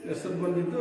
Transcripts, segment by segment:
ಹೆಸರು ಬಂದಿದ್ದು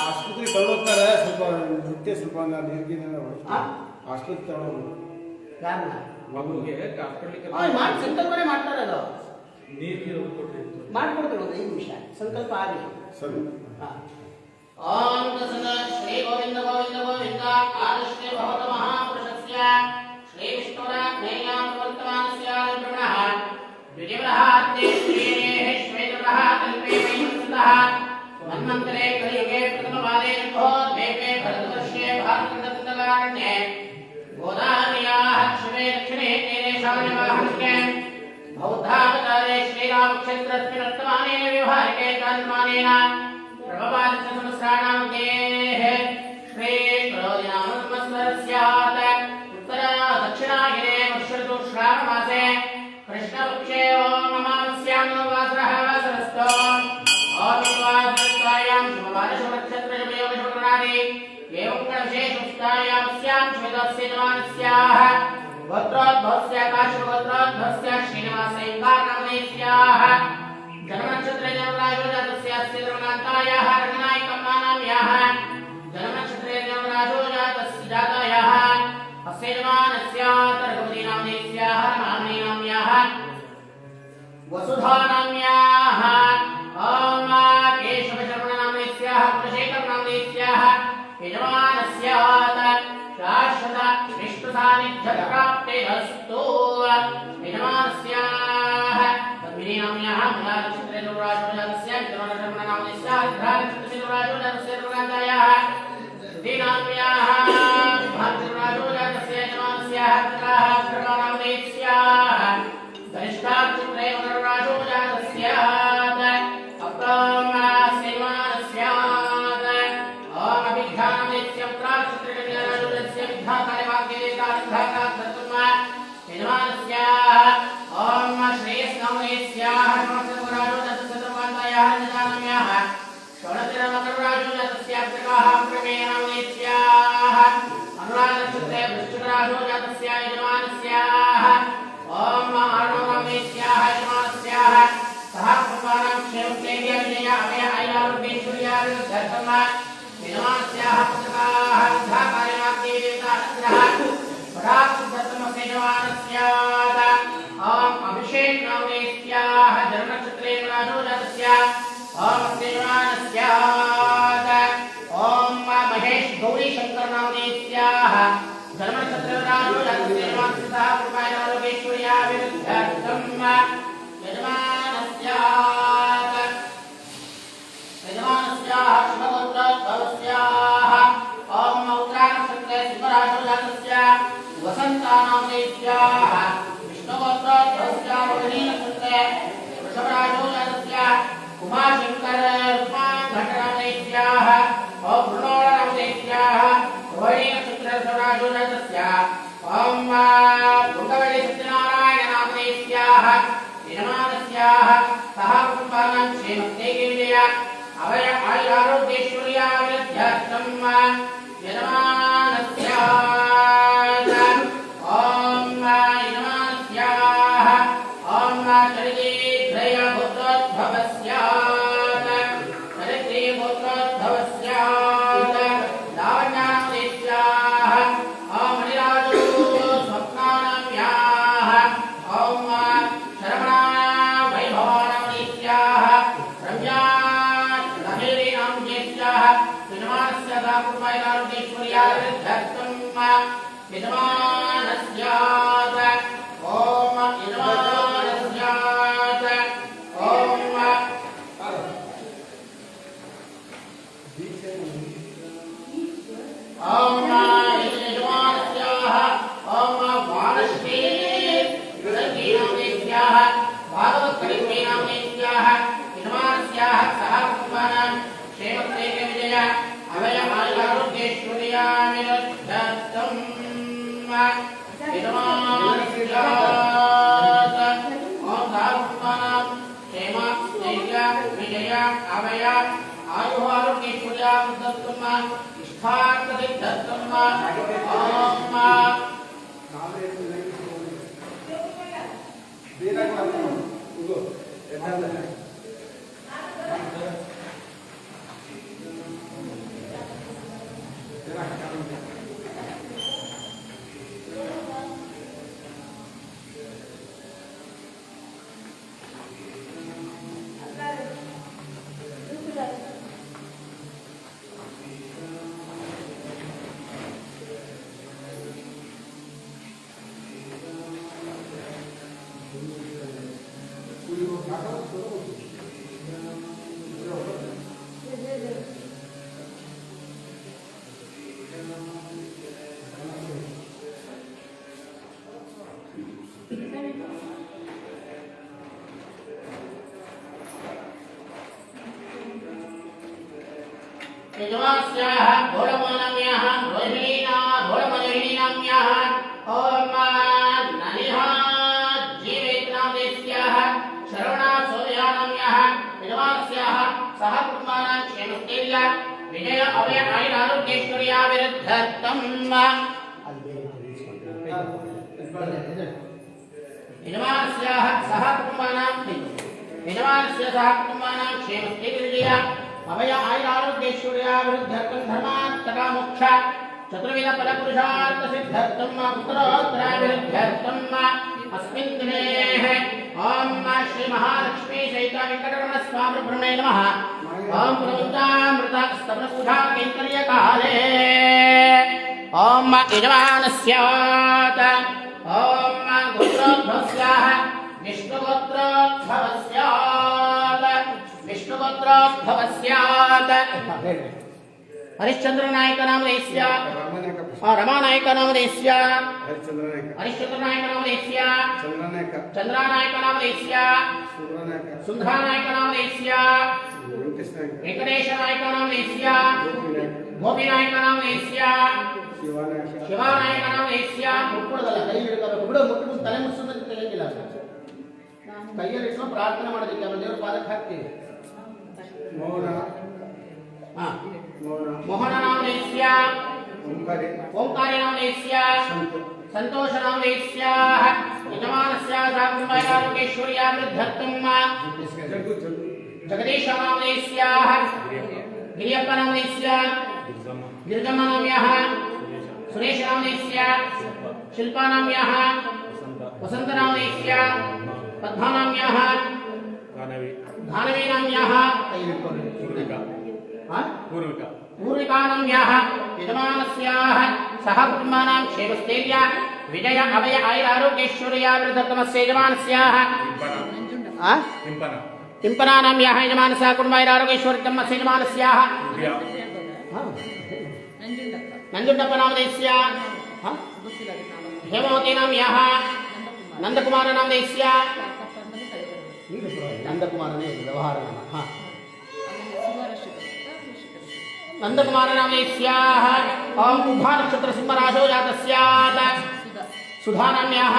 ಆಸ್ಪತ್ರೆಗೆ ತಗೊಂಡೋಗ್ತಾರೆ. ಸ್ವಲ್ಪ ನೃತ್ಯ ಸ್ವಲ್ಪ ನೀರಿಗೆ ಆಸ್ಪತ್ರೆ ತಗೊಂಡೋಗ್ಬೋದು. ಮಗುಗೆ ಸಂಕಲ್ಪನೆ ಮಾಡ್ತಾರೆ. ಅದು ನೀರು ಮಾಡ್ಕೊಡ್ತಾರೆ. ಒಂದು 5 ನಿಮಿಷ ಸಂಕಲ್ಪ ಆಗಲಿ. ಸರಿ. ಓಂ ಶ್ರೀ ಗೋವಿಂದ ಗೋವಿಂದ ಗೋವಿಂದ ಆದಶ್ರೀ ಭಗವತ ಮಹಾಪುರುಷಸ್ಯ ಶ್ರೀ ವಿಷ್ಣುರಾಜ್ಞೇಯ ಪ್ರವರ್ತಮಾನಸ್ಯ ಬ್ರಹ್ಮಣಃ ದ್ವಿಜವರಹಾತ್ಯೆ ಶ್ರೀರೇಃ ಶ್ವೇತವರಃ ಕಲ್ಪೇ ವೈವತ್ಸತಃ ಮನ್ವಂತರೆ ಕಲಿಯುಗೆ ಪ್ರಥಮವಾದೇ ನಭೋದ್ವೇಪೇ ಭರತवर्षे ಭಾರತಖಂಡತಲಾರಣ್ಯೆ ಗೋದಾವರ್ಯಾಃ ಶಿವೆ ದಕ್ಷಿಣೆ ತೀರೇಶಾನ್ಯವಾಹರ್ಷೆ ಬೌದ್ಧಾವತಾरे श्रीरामक्षेत्रस्मिन् वर्तमानेन व्यवहारिके कालमानेन प्रभवादित्य सहस्राणामध्येः श्री क्रोधिनाम संवत्सरस्यात् उत्तरा दक्षिणायने वर्षऋतु श्रावणमासे कृष्णपक्षे ओम अमावास्यां वासरः वासरस्थो ओम वासरस्थायां शुभवादशनक्षत्रयोगशुभकरणादि एवं गणविशेषस्थायामस्यां श्वेतस्य जमानस्याः गोत्रोद्भवस्य काश्यपगोत्रोद्भवस्य श्रीनिवासैकार्नामदेस्याः जन्मनक्षत्रे जन्मराजो जातस्य धर्मकान्तायाः रङ्गनायकम्मानाम्याः जन्मनक्षत्रे जन्मराजो जातायाः अस्य जमानस्य तर्गवतीनामदेस्याः रमामणीनाम्याः वसुधानाम्याः ओम केशवशर्मणामदेस्याः कुलशेखरनामदेस्याः यजमानस्य शाश्वत विष्णुसान्निध्यप्राप्तिरस्तु यजमानस्याः तद्विनीनाम्याः मूलानक्षत्रे दुर्वाजोजातस्य विद्यमानशर्मणामदेस्याः ध्रानक्षत्रस्य दुर्वाजोजातस्य श्रुतीनाम्याः भारतदुर्वाजोजातस्य यजमानस्याः तत्राः धर्मानामदेस्याः धनिष्ठाक्षत्रे दुर्वाजोजातस्य अप्रामास्य यजमानस्याः ओम अभिध्यानामदेस्य प्राक्षत्रे दुर्वाजोजातस्य ओम श्रेयस्नामदेस्याः नमस्ते जनाम्याः षोडशराजोजातस्य अग्रगाः प्रमेयनामदेस्याः अनुरागनक्षत्रे वृश्चिकराजोजातस्य यजमानस्याः ओम आर्णवनामदेस्याः यजमानस्याः सह कुमारां क्षेमस्थैर्य विजय अभय ऐरावृद्धेश्वर्यार्धर्तम यजमानस्याः पुत्रकाः विद्धाकार्यमाग्देवतारत्रः पराक्षुद्धर्तमस्य यजमानस्याः ओम अभिषेक नामदेस्याः जन्मनक्षत्रे राजोजातस्य ओम अस्य यजमानस्याः ओम महेश गौरी शंकर नामदेस्याः जन्मनक्षत्रे राजोजातस्य यजमानस्याः सह कृपायालोकेश्वर्या विरुद्धार्थं यजमानस्याः शुभगोत्रोद्भवस्याः ॐ उत्तरायणनक्षत्रे सिंहराशौ जातस्य वसन्तानामदेस्याः विष्णुगोत्रोद्भवस्याः रोहिणीनक्षत्रे वृषभराशौ जातस्य उमाशङ्कररूपाघटनामदेस्याः ॐ वृणोरनामदेस्याः रोहिणीनक्षत्रे वृषभराशौ जातस्य ॐ पुण्डवली सत्यनारायणनामदेस्याः यजमानस्याः सह कुटुम्बानां क्षेमस्ते विजया अभय आयुरारोग्यैश्वर्या विरुद्धार्थं यजमानस्याः ॐ चरित्रे गोत्रोद्भवस्यात् लावण्यादेस्याः ॐ मणिराजो स्वप्नानाम्याः ॐ शरवणा वैभवानामदेस्याः रम्या लहेरीनाम्येस्याः यजमानस्य दाकुर्मैलारुदेश्वर्या विरुद्धार्थं यजमानस्यात् ॐ यजमानस्यात् ॐ यजमानस्याः ॐ वानश्रीनामदेस्याः भागवत्करिष्मेनामदेस्याः यजमानस्याः सह कुटुम्बानां क्षेमस्ते विजया अभय आयुरारोग्यैश्वर्या विरुद्धार्थं यजमानस्यात् ॐ सह कुटुम्बानां क्षेमस्ते विजया अभय आयुः आरोग्यैश्वर्या विरुद्धार्थं इष्टार्थसिद्ध्यर्थं यजमानस्याः घोरमानाम्याः घोरमयोहिनीनाम्याः ॐ नलिहा जीवेतनामदेस्याः शरवणा सोदयानाम्याः यजमानस्याः सह कुटुम्बानां क्षेमस्तेर्या विजय अभय आयुरारोग्यैश्वर्या विरुद्धार्थं यजमानस्याः सह कुटुम्बानां क्षेमस्तेर्या अभय आयुरारोग्यैश्वर्या विरुद्धार्थं धर्मार्थका मोक्ष चतुर्विध फलपुरुषार्थ सिद्ध्यर्थं उत्तरोत्तराभिवृद्ध्यर्थं अस्मिन् दिने ॐ श्री महालक्ष्मी सहित वेंकटरमण स्वामी ब्रह्मणे नमः ॐ प्रवृत्तामृतस्तवनपूजा कैंकर्यकाले ॐ यजमानस्यात् ॐ गोत्रोद्भवस्याः विष्णुगोत्रोद्भवस्यात् हरिश्चंद्र नायक नामदेस्य रमानायक नामदेस्य हरिश्चंद्र नायक नामदेस्य चंद्रानायक नामदेस्य सुंदरानायक नामदेस्य वेंकटेश नायक नामदेस्य गोपीनायक नामदेस्य शिवानायक नामदेस्य ತಲೆ ಮುಚ್ಚುವುದಕ್ಕೆ ತಿಳಿಯಂಗಿಲ್ಲ ಕೈಯಲ್ಲಿ ಇಟ್ಟು ಪ್ರಾರ್ಥನೆ ಮಾಡೋದಕ್ಕೆ ನಮ್ಮ ದೇವರ ಪಾದಕ್ಕೆ ಹಾಕ್ತೀವಿ मोहन नामदेस्य ओंकारे नामदेस्य संतोष नामदेस्याः यजमानस्याः साकुटुम्बायालोकेश्वर्या विरुद्धार्थं जगदीश नामदेस्याः गिरियप्प नामदेस्य गिरिजम्मा नाम्याः सुरेश नामदेस्य शिल्पा नाम्याः वसंत नामदेस्य पद्मा नाम्याः धानवी नाम्याः पूर्विका नाम्याः यजमानस्याः सह कुटुम्बानां क्षेमस्थैर्य ವಿಜಯ ಅಭಯ ಐರಾರೋಗ್ಯೈಶ್ವರ್ಯಾವೃತಮಸ್ಯ ಯಜಮಾನಸ್ಯಾಹ ಇಂಪನಾನಾಂ ಯಾಹ ಯಜಮಾನಸ್ಯಾಹ ಕುಟುಂಬೈರಾರೋಗ್ಯೈಶ್ವರ್ಯತಮಸ್ಯ ಯಜಮಾನಸ್ಯಾಹ ನಂಜುಂಡಪ್ಪನಾಮಧೇಯಸ್ಯ ಹೇಮಾವತೀನಾಂ ಯಾಹ ನಂದಕುಮಾರನಾಮಧೇಯಸ್ಯ ನಂದಕುಮಾರನೇ ವ್ಯವಹಾರ ನಾಮ ನಂದಕುಮಾರನಾಮಧೇಯಸ್ಯಾಹ ಓಂ ಉಭಾ ನಕ್ಷತ್ರ ಸಿಂಹರಾಶೋ ಜಾತಸ್ಯಾತ್ ಸುಧಾನಾಮ್ಯಾಹ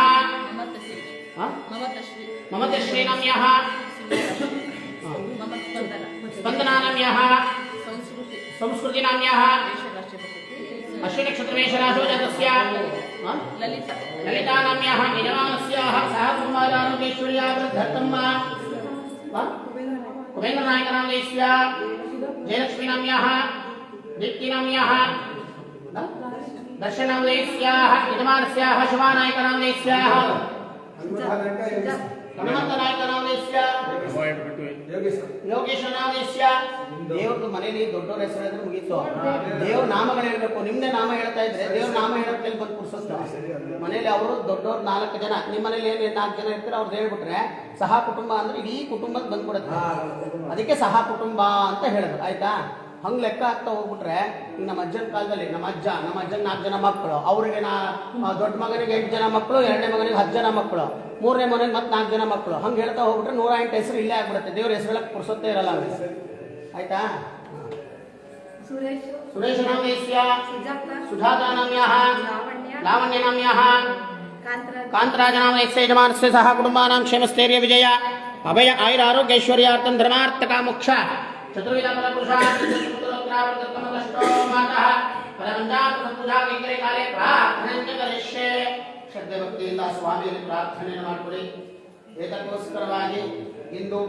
ಮಮತಶ್ರೀನಾಮ್ಯಾಹ ಸ್ಪಂದನಾನಾಮ್ಯಾಹ ಸಂಸ್ಕೃತಿನಾಮ್ಯಾಹ ಅಶ್ವಿನಿ ನಕ್ಷತ್ರಮೇಷರಾಶೋ ಜಾತಸ್ಯ ಲಲಿತಾನಾಮ್ಯಾಹ ಯಜಮಾನಸ್ಯಾಹ ಸಹ ಕುಮಾರಾನುಕೇಶ್ವರ್ಯಾವೃದ್ಧರ್ಥಮ್ಮ ಕುಬೇಂದ್ರನಾಯಕನಾಮಧೇಯಸ್ಯ ಜಯಲಕ್ಷ್ಮೀನಾಮ್ಯಾಹ ದೀಪ್ತಿನಾಮ್ಯಾಹ ದರ್ಶನಾಮಧೇಯಸ್ಯಾಹ ಯಜಮಾನಸ್ಯಾಹ ಶುಭಾನಾಯಕನಾಮಧೇಯಸ್ಯಾಹ ಹನುಮಂತನಾಯಕನಾಮಧೇಯಸ್ಯ ಯೋಗೇಶನಾಮಧೇಯಸ್ಯ. ದೇವ್ರದ್ದು ಮನೇಲಿ ದೊಡ್ಡವ್ರ ಹೆಸರು ಹೇಳಿದ್ರೆ ಮುಗೀತು. ದೇವ್ರ ನಾಮಗಳು ಹೇಳ್ಬೇಕು. ನಿಮ್ದೇ ನಾಮ ಹೇಳ್ತಾ ಇದ್ರೆ ದೇವ್ರ ನಾಮ ಹೇಳೋಕೆ ಬಂದು ಪುರ್ಸೊತ್ತು. ಮನೇಲಿ ಅವರು ದೊಡ್ಡವ್ರು 4 ಜನ, ನಿಮ್ಮ ಮನೇಲಿ ಏನು 4 ಜನ ಇರ್ತಾರೆ ಅವ್ರು ಹೇಳ್ಬಿಟ್ರೆ ಸಹ ಕುಟುಂಬ ಅಂದ್ರೆ ಇಡೀ ಕುಟುಂಬಕ್ಕೆ ಬಂದ್ಬಿಡುತ್ತೆ. ಅದಕ್ಕೆ ಸಹ ಕುಟುಂಬ ಅಂತ ಹೇಳೋದು. ಆಯ್ತಾ? ಹಂಗೆ ಲೆಕ್ಕ ಆಗ್ತಾ ಹೋಗ್ಬಿಟ್ರೆ ಈಗ ನಮ್ಮ ಅಜ್ಜನ ಕಾಲದಲ್ಲಿ ನಮ್ಮ ಅಜ್ಜನ 4 ಜನ ಮಕ್ಕಳು, ಅವರಿಗೆ ದೊಡ್ಡ ಮಗನಿಗೆ 8 ಜನ ಮಕ್ಕಳು, 2ನೇ ಮಗನಿಗೆ 10 ಜನ ಮಕ್ಕಳು, 3ನೇ ಮಗನಿಗೆ ಮತ್ತೆ 4 ಜನ ಮಕ್ಕಳು. ಹಂಗೆ ಹೇಳ್ತಾ ಹೋಗ್ಬಿಟ್ರೆ 108 ಹೆಸರು ಇಲ್ಲೇ ಆಗ್ಬಿಡುತ್ತೆ. ದೇವ್ರ ಹೆಸರುಗಳಕ್ಕೆ ಪುರ್ಸೊತ್ತೇ ಇರಲ್ಲ. ಆಯ್ತಾ? ಸುರೇಶನಾಮಧೇಯಸ್ಯ ಸುಜಾತಾನಾಮ್ಯಾಹ ಲಾವಣ್ಯನಾಮ್ಯಾಹ ಕಾಂತರಾಜನಾಮಧೇಯಸ್ಯ ಯಜಮಾನಸ್ಯ ಸಹ ಕುಟುಂಬಾನಾಂ ಕ್ಷೇಮಸ್ಥೈರ್ಯ ವಿಜಯ ಅಭಯ ಆಯುರಾರೋಗ್ಯೈಶ್ವರ್ಯಾರ್ಥಂ ಧರ್ಮಾರ್ಥ ಕಾಮೋಕ್ಷ ಚತುರ್ವಿಧ ಫಲಪುರುಷಾರ್ಥಮಕಷ್ಟೋ ಮಾತಃ ಫಲಪಂಚಾಪುಜಾಕೈಕರೆ ಕಾಲೇ ಪ್ರಾರ್ಥನೆಂಚ ಕರಿಷ್ಯೆ. ಶ್ರದ್ಧೆ ಭಕ್ತಿಯಿಂದ ಸ್ವಾಮಿಯಲ್ಲಿ ಪ್ರಾರ್ಥನೆಯನ್ನು ಮಾಡಿಕೊಡಿ. ಏತಕ್ಕೋಸ್ಕರವಾಗಿ ಇಂದು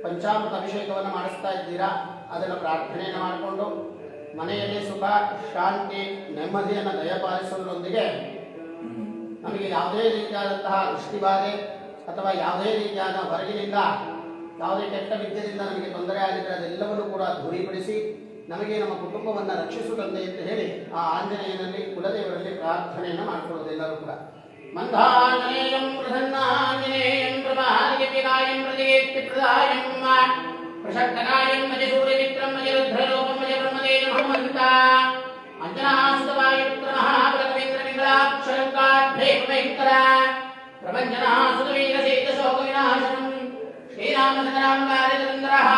ಪಂಚಾಮೃತ ಅಭಿಷೇಕವನ್ನು ಮಾಡಿಸ್ತಾ ಇದ್ದೀರಾ. ಅದನ್ನು ಪ್ರಾರ್ಥನೆಯನ್ನು ಮಾಡಿಕೊಂಡು ಮನೆಯಲ್ಲಿ ಸುಖ ಶಾಂತಿ ನೆಮ್ಮದಿಯನ್ನು ದಯಪಾಲಿಸುವುದರೊಂದಿಗೆ ನಮಗೆ ಯಾವುದೇ ರೀತಿಯಾದಂತಹ ದೃಷ್ಟಿಬಾಧೆ ಅಥವಾ ಯಾವುದೇ ರೀತಿಯಾದ ಹೊರಗಿನಿಂದ ಯಾವುದೇ ಕೆಟ್ಟ ವಿದ್ಯೆಯಿಂದ ನಮಗೆ ತೊಂದರೆ ಆಗಿದ್ದರೆ ಅದೆಲ್ಲವನ್ನು ಕೂಡ ದೂರೀಪಡಿಸಿ ನಮಗೆ ನಮ್ಮ ಕುಟುಂಬವನ್ನು ರಕ್ಷಿಸುತ್ತದೆ ಅಂತ ಹೇಳಿ ಆ ಆಂಜನೇಯನಲ್ಲಿ ಕುಲದೇವರಲ್ಲಿ ಪ್ರಾರ್ಥನೆಯನ್ನು ಮಾಡಿಕೊಳ್ಳೋದು ಎಲ್ಲರೂ ಕೂಡ. ಮಂದಾಂಜನೇಯಂ ಪ್ರಸನ್ನಾಂಜನೇಯಂ ಪ್ರಭಾದಿಪಿಕಾಯಂ ಪ್ರತಿಕೀರ್ತಿಪ್ರದಾಯಂ ಪ್ರಶಕ್ತಕಾಯಂ ಮಜಸೂರ್ಯಮಿತ್ರಂ ಮಜರುದ್ರಲೋಕಂ ಮಜ ಬ್ರಹ್ಮದೇವ ಹನುಮಂತ ಅಂಜನಾಸುತವಾಯ ಪುತ್ರ ಮಹಾಬಲಕವೇಂದ್ರ ವಿಮಲಾಕ್ಷರಂಕಾಢ್ಯೇಕರ ಪ್ರಪಂಚನಾಸುತವೀರಸೇತ ಶೋಕ ವಿನಾಶನಂ ಶ್ರೀರಾಮಚಂದ್ರಾಂಗಾರಿಚಂದ್ರಃ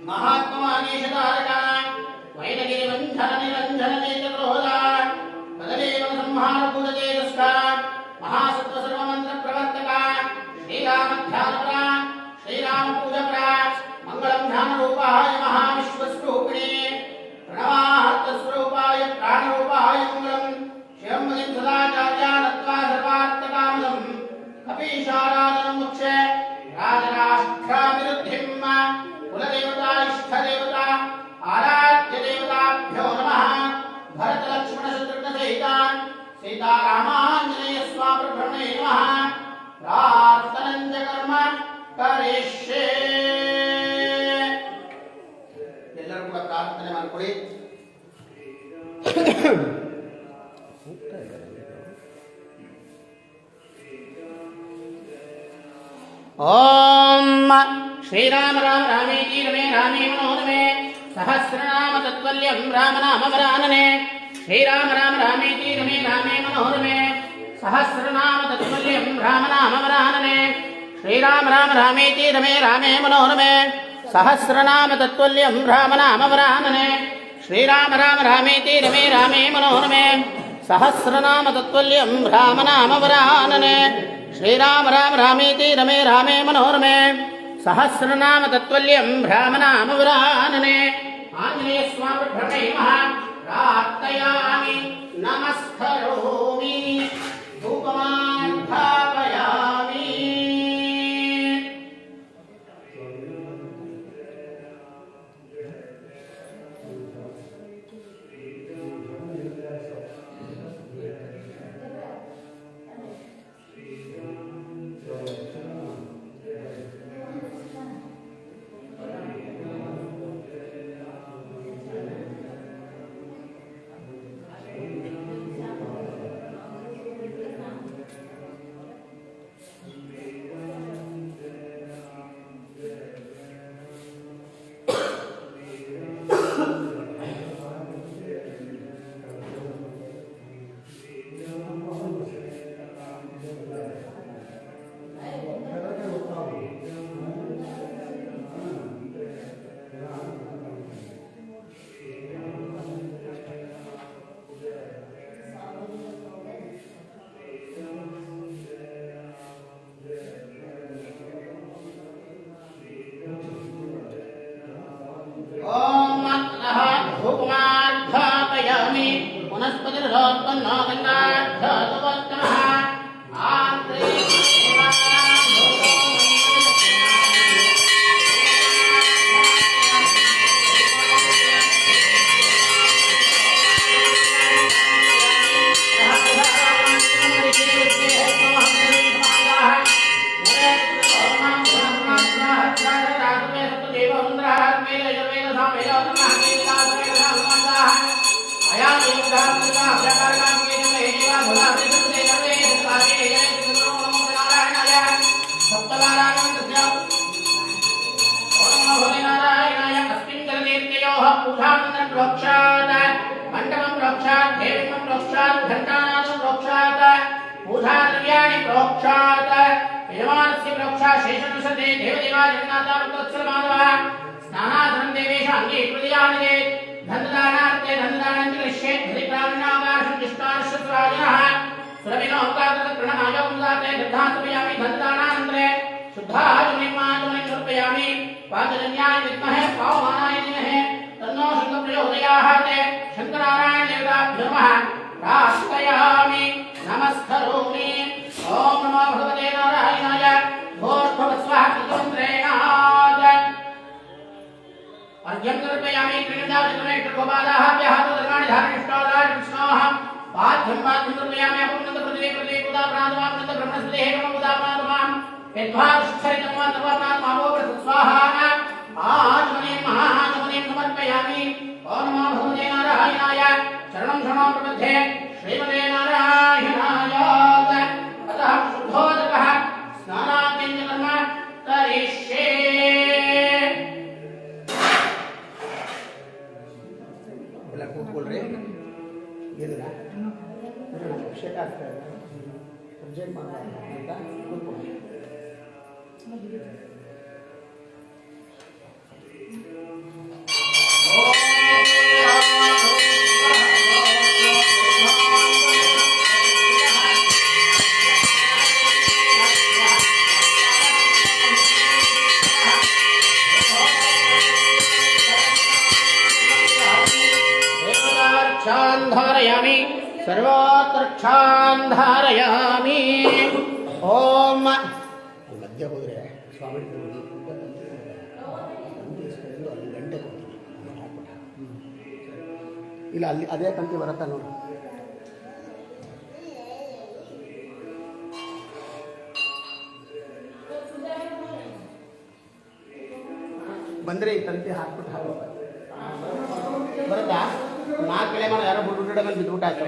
ಮಹಾತ್ಮವಾಗೀಶತಾರಕ ವೈನಗಿರಿವಂಧನ ನಿರಂಜನ ನೇತ್ರಕ್ರೋಧ ತದದೇವ ಸಂಹಾರ ಭೂತತೇಜಸ್ಕ ಮಹಾಸತ್ವ ಸರ್ವಮಂತ್ರ ಪ್ರವರ್ತಕ ಶ್ರೀರಾಮಧ್ಯಾನಪರ ಶ್ರೀರಾಮ ಪೂಜಕರ ಮಂಗಳಂ ಧ್ಯಾನರೂಪಾಯ ಮಹಾವಿಶ್ವಸ್ವರೂಪಿಣೆ ಪ್ರಣವಾರ್ಥಸ್ವರೂಪಾಯ ಪ್ರಾಣರೂಪಾಯ ಮಂಗಳಂ ಶಿವಮದಿಂ ಸದಾಚಾರ್ಯಾನತ್ವಾ ಸರ್ವಾರ್ಥಕಾಮದಂ ಕಪೀಶಾರಾಧನಂ ಮುಕ್ಷೆ ರಾಜರಾಷ್ಟ್ರಾಭಿವೃದ್ಧಿಂ ಕುಲದೇವತಾ ಇಷ್ಟದೇವತಾ ಆರಾಧ್ಯ ದೇವತಾಭ್ಯೋ ನಮಃ. ಭರತ ಲಕ್ಷ್ಮಣ ಶತ್ರುಘ್ನ ಸಹಿತ ಸೀತಾರಾಮಾಂಜನೇಯ ಸ್ವಾಮಿ ಬ್ರಹ್ಮಣೇ ನಮಃ. ಪ್ರಾರ್ಥನಂಚ ಕರ್ಮ ಕರಿಷ್ಯೆ. ಎಲ್ಲರೂ ಕೂಡ ಪ್ರಾರ್ಥನೆ ಮಾಡಿಕೊಳ್ಳಿ. ಓಂ ಶ್ರೀರಾಮ ರಾಮ ರಾಮೇತಿ ರಮೇ ರಾಮೇ ಮನೋರಮೆ ಸಹಸ್ರನಾಮ ತತ್ವಲ್ಯಂ ರಾಮನಾಮವರಾನನೆ. ಶ್ರೀರಾಮ ರಾಮ ರಾಮೇತಿ ರಮೇ ರಾಮೇ ಮನೋರಮೆ ಸಹಸ್ರನಾಮ ತತ್ವಲ್ಯಂ ರಾಮನಾಮವರಾನನೆ. ಶ್ರೀರಾಮ ರಾಮ ರಾಮೇತಿ ರಮೇ ರಾಮೇ ಮನೋರಮೆ ಸಹಸ್ರನಾಮ ತತ್ವಲ್ಯಂ ರಾಮನಾಮವರಾನನೆ. ಶ್ರೀರಾಮ ರಾಮ ರಾಮೇತಿ ರಮೇ ರಾಮೇ ಮನೋರಮೆ ಸಹಸ್ರನಾಮ ತತ್ವಲ್ಯಂ ರಾಮನಾಮವರಾನನೆ. ಶ್ರೀರಾಮ ರಾಮ ರಾಮೇತಿ ರಮೇ ರಾಮೇ ಮನೋರಮೆ ಸಹಸ್ರನಾಮ ತತ್ವಲ್ಯಂ ರಾಮನಾಮವರಾನನೆ. ಆಂಜನೇಯ ಸ್ವಾಮಿ ಬ್ರಹ್ಮೇ ನಮಃ. ಪ್ರಾರ್ಥಯಾಮಿ ನಮಸ್ಕರೋಮಿ ಧೂಪಮಾಧಾಪಯಾಮಿ. ऊर्ध्वामन्दं प्रोक्षात् मण्डपं प्रोक्षात् देवीं प्रोक्षात् घण्टानादं प्रोक्षात् पूजाद्रव्याणि प्रोक्षात् यजमानस्य प्रोक्षात् शेषनुसते देवदेवा जगन्नाथा वृत्तोत्सवमाधवः स्नानाधनं देवेश अङ्गे कृतयानिदे धनदानार्थे धनदानं करिष्ये धरिप्राणिनागाशं दिष्टार्षस्वायनः सुरभिनोकातप्रणमायोमुदाते गृहान्तपयामि धनदानानन्तरे शुद्धाचमनिमाचमनिं समर्पयामि पाञ्चजन्याय विद्महे पावमानाय धीमहि तन्नो शङ्करप्रचोदयात् शङ्करनारायण देवताभ्यो नमः प्रार्थयामि नमस्करोमि ॐ नमो भगवते नारायणाय भोर्भवस्वः कृतमन्त्रेणात् अर्घ्यं समर्पयामि त्रिगण्डावचक्रमेष्टगोपालाभ्यः तदर्माणि धारणिष्ठोदाय विष्णोः पाठ्यं समर्पयामि अपृण्णतपृथिवी उदाप्रान्तमापृण्णत ब्रह्मस्पतिः ब्रह्मोदाप्रान्तमाम् यद्वादुष्ठरितं वा सर्वप्रान्तमावो स्वाहा आचमनीं महाचमनीं समर्पयामि ॐ नमो भगवते नारायणाय शरणं शरणं प्रपद्ये श्रीमते नारायणाय अतः शुद्धोदकः स्नानाद्यं च कर्म करिष्ये ಎಲ್ಲ ಕೂತ್ಕೊಳ್ರಿ ಏನಿಲ್ಲ ಅಭಿಷೇಕ ಆಗ್ತಾ ಇದೆ ಅರ್ಜೆಂಟ್ ಅಂತ ಕೂತ್ಕೊಳ್ಳಿ धारयामि सर्वोत्तरक्षान् धारयामि ओम मध्य होದ್ರೆ ಸ್ವಾಮಿ ಗಂಟೆ ಇಲ್ಲ ಅಲ್ಲಿ ಅದೇ ಕಂತಿ ಬರುತ್ತಾ ನೋಡಿ ಬಂದ್ರೆ ಈ ತಂತಿ ಹಾಕ್ಬಿಟ್ಟು ಹಾಕಿ ಬರುತ್ತಾ ನಾಲ್ಕು ಕೆಳೆ ಮಾಡಿ ಯಾರೋ ಬಿಟ್ಟು ಮೇಲೆ ಬಿದ್ದುಬಿಟ್ಟಾಯ್ತು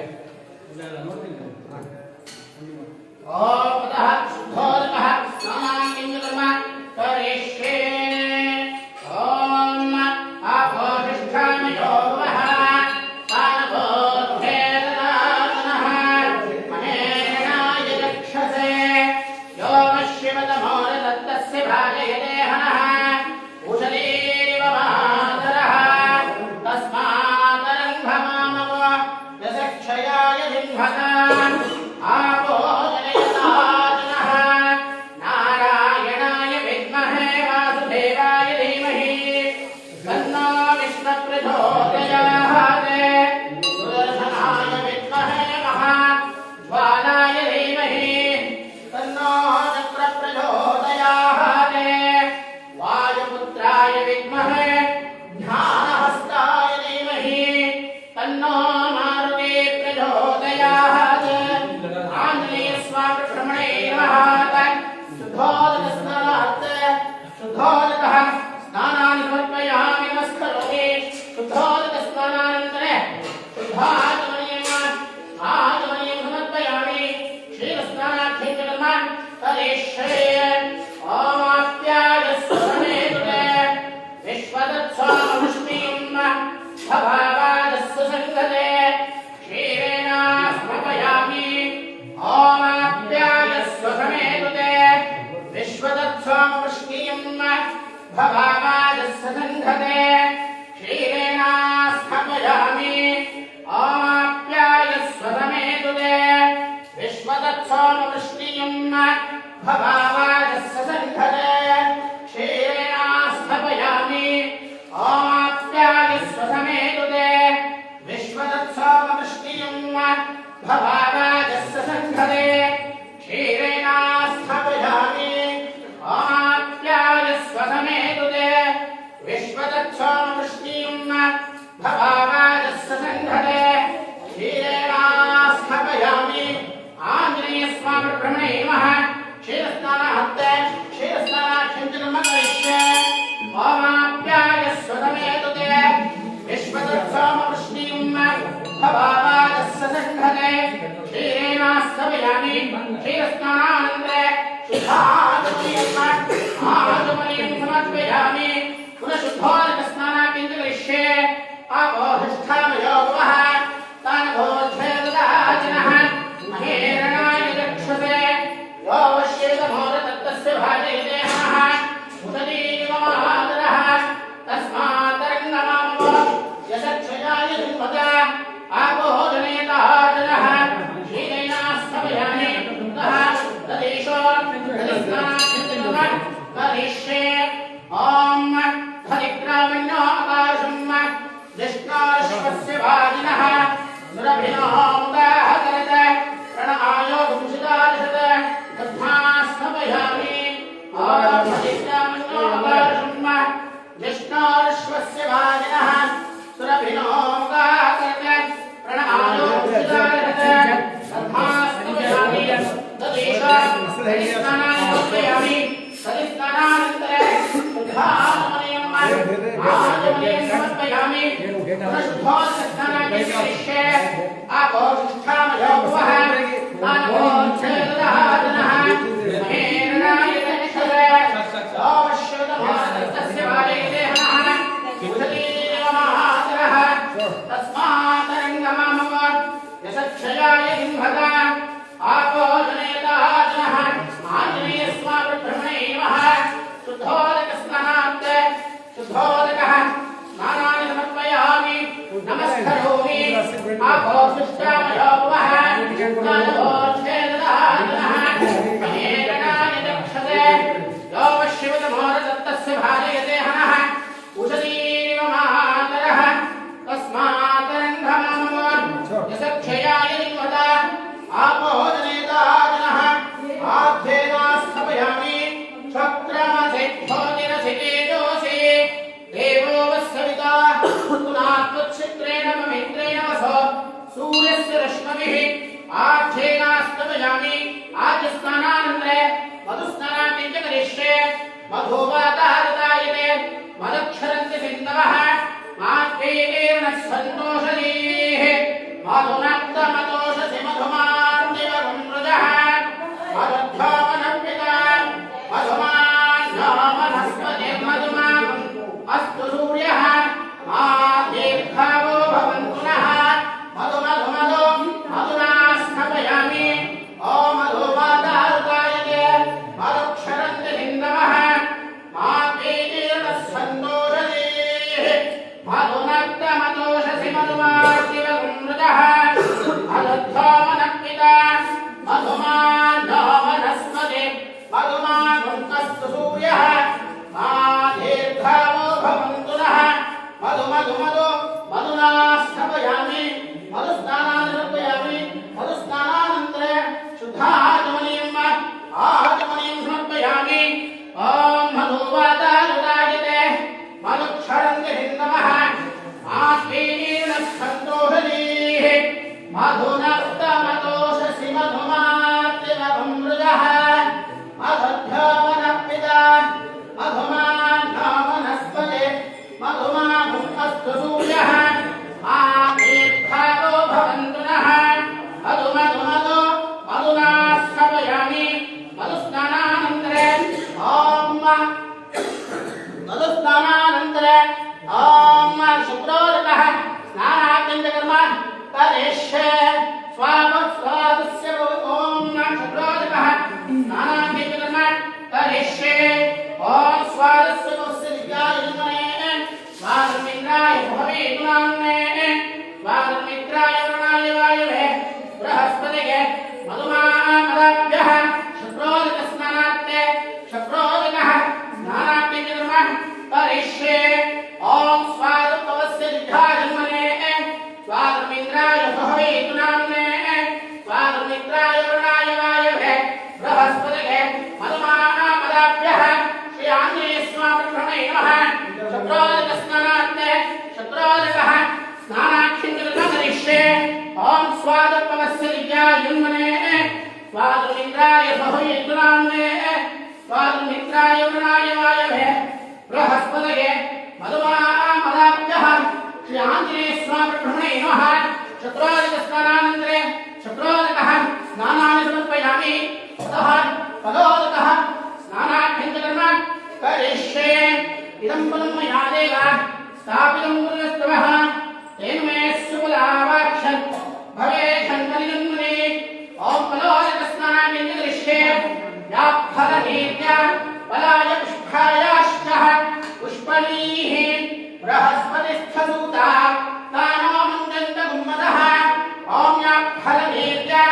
फलनीर्या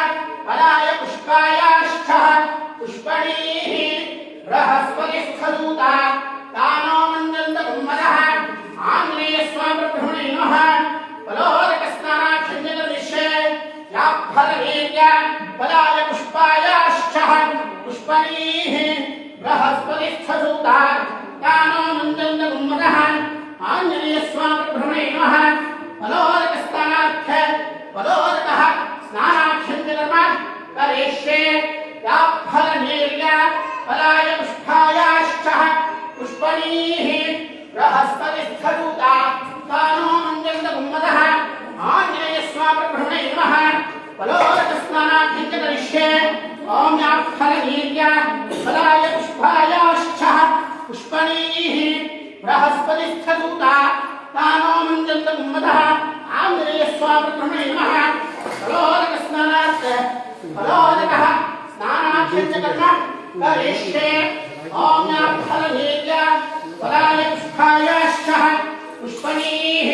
पलाय पुष्पायाश्च पुष्पणीः स्पतिस्थदूता तानो मञ्जन्तकुम्भरः आङ्ग्लेयस्वामिभ्रमणे नमः फलोदकस्नानाक्षञ्जनदिश्ये याफलवीर्य फलाय पुष्पायाश्च पुष्पणीः बृहस्पतिस्थदूता तानो मञ्जन्तकुम्भरः आञ्जनेयस्वामिभ्रमणे नमः फलोदकस्नानाख्य फलोदकः स्नानाक्षञ्जकर्म करिष्ये याफलवीर्य फलाय पुष्पायाश्च पुष्पणीः बृहस्पतिस्थदूता तानो मञ्जन्तकुम्भरः आञ्जनेयस्वामिभ्रमणे नमः फलोदकस्नानाख्यञ्जकरिष्ये ॐ याफलवीर्य फलाय पुष्पायाश्च पुष्पणीः बृहस्पतिस्थदूता तानो मञ्जन्तकुम्भरः आञ्जनेयस्वामिभ्रमणे नमः फलोदकस्नानात् फलोदकः स्नानाख्यञ्जकर्म करिष्ये ॐ याफलवीर्य फलाय पुष्पायाश्च पुष्पणीः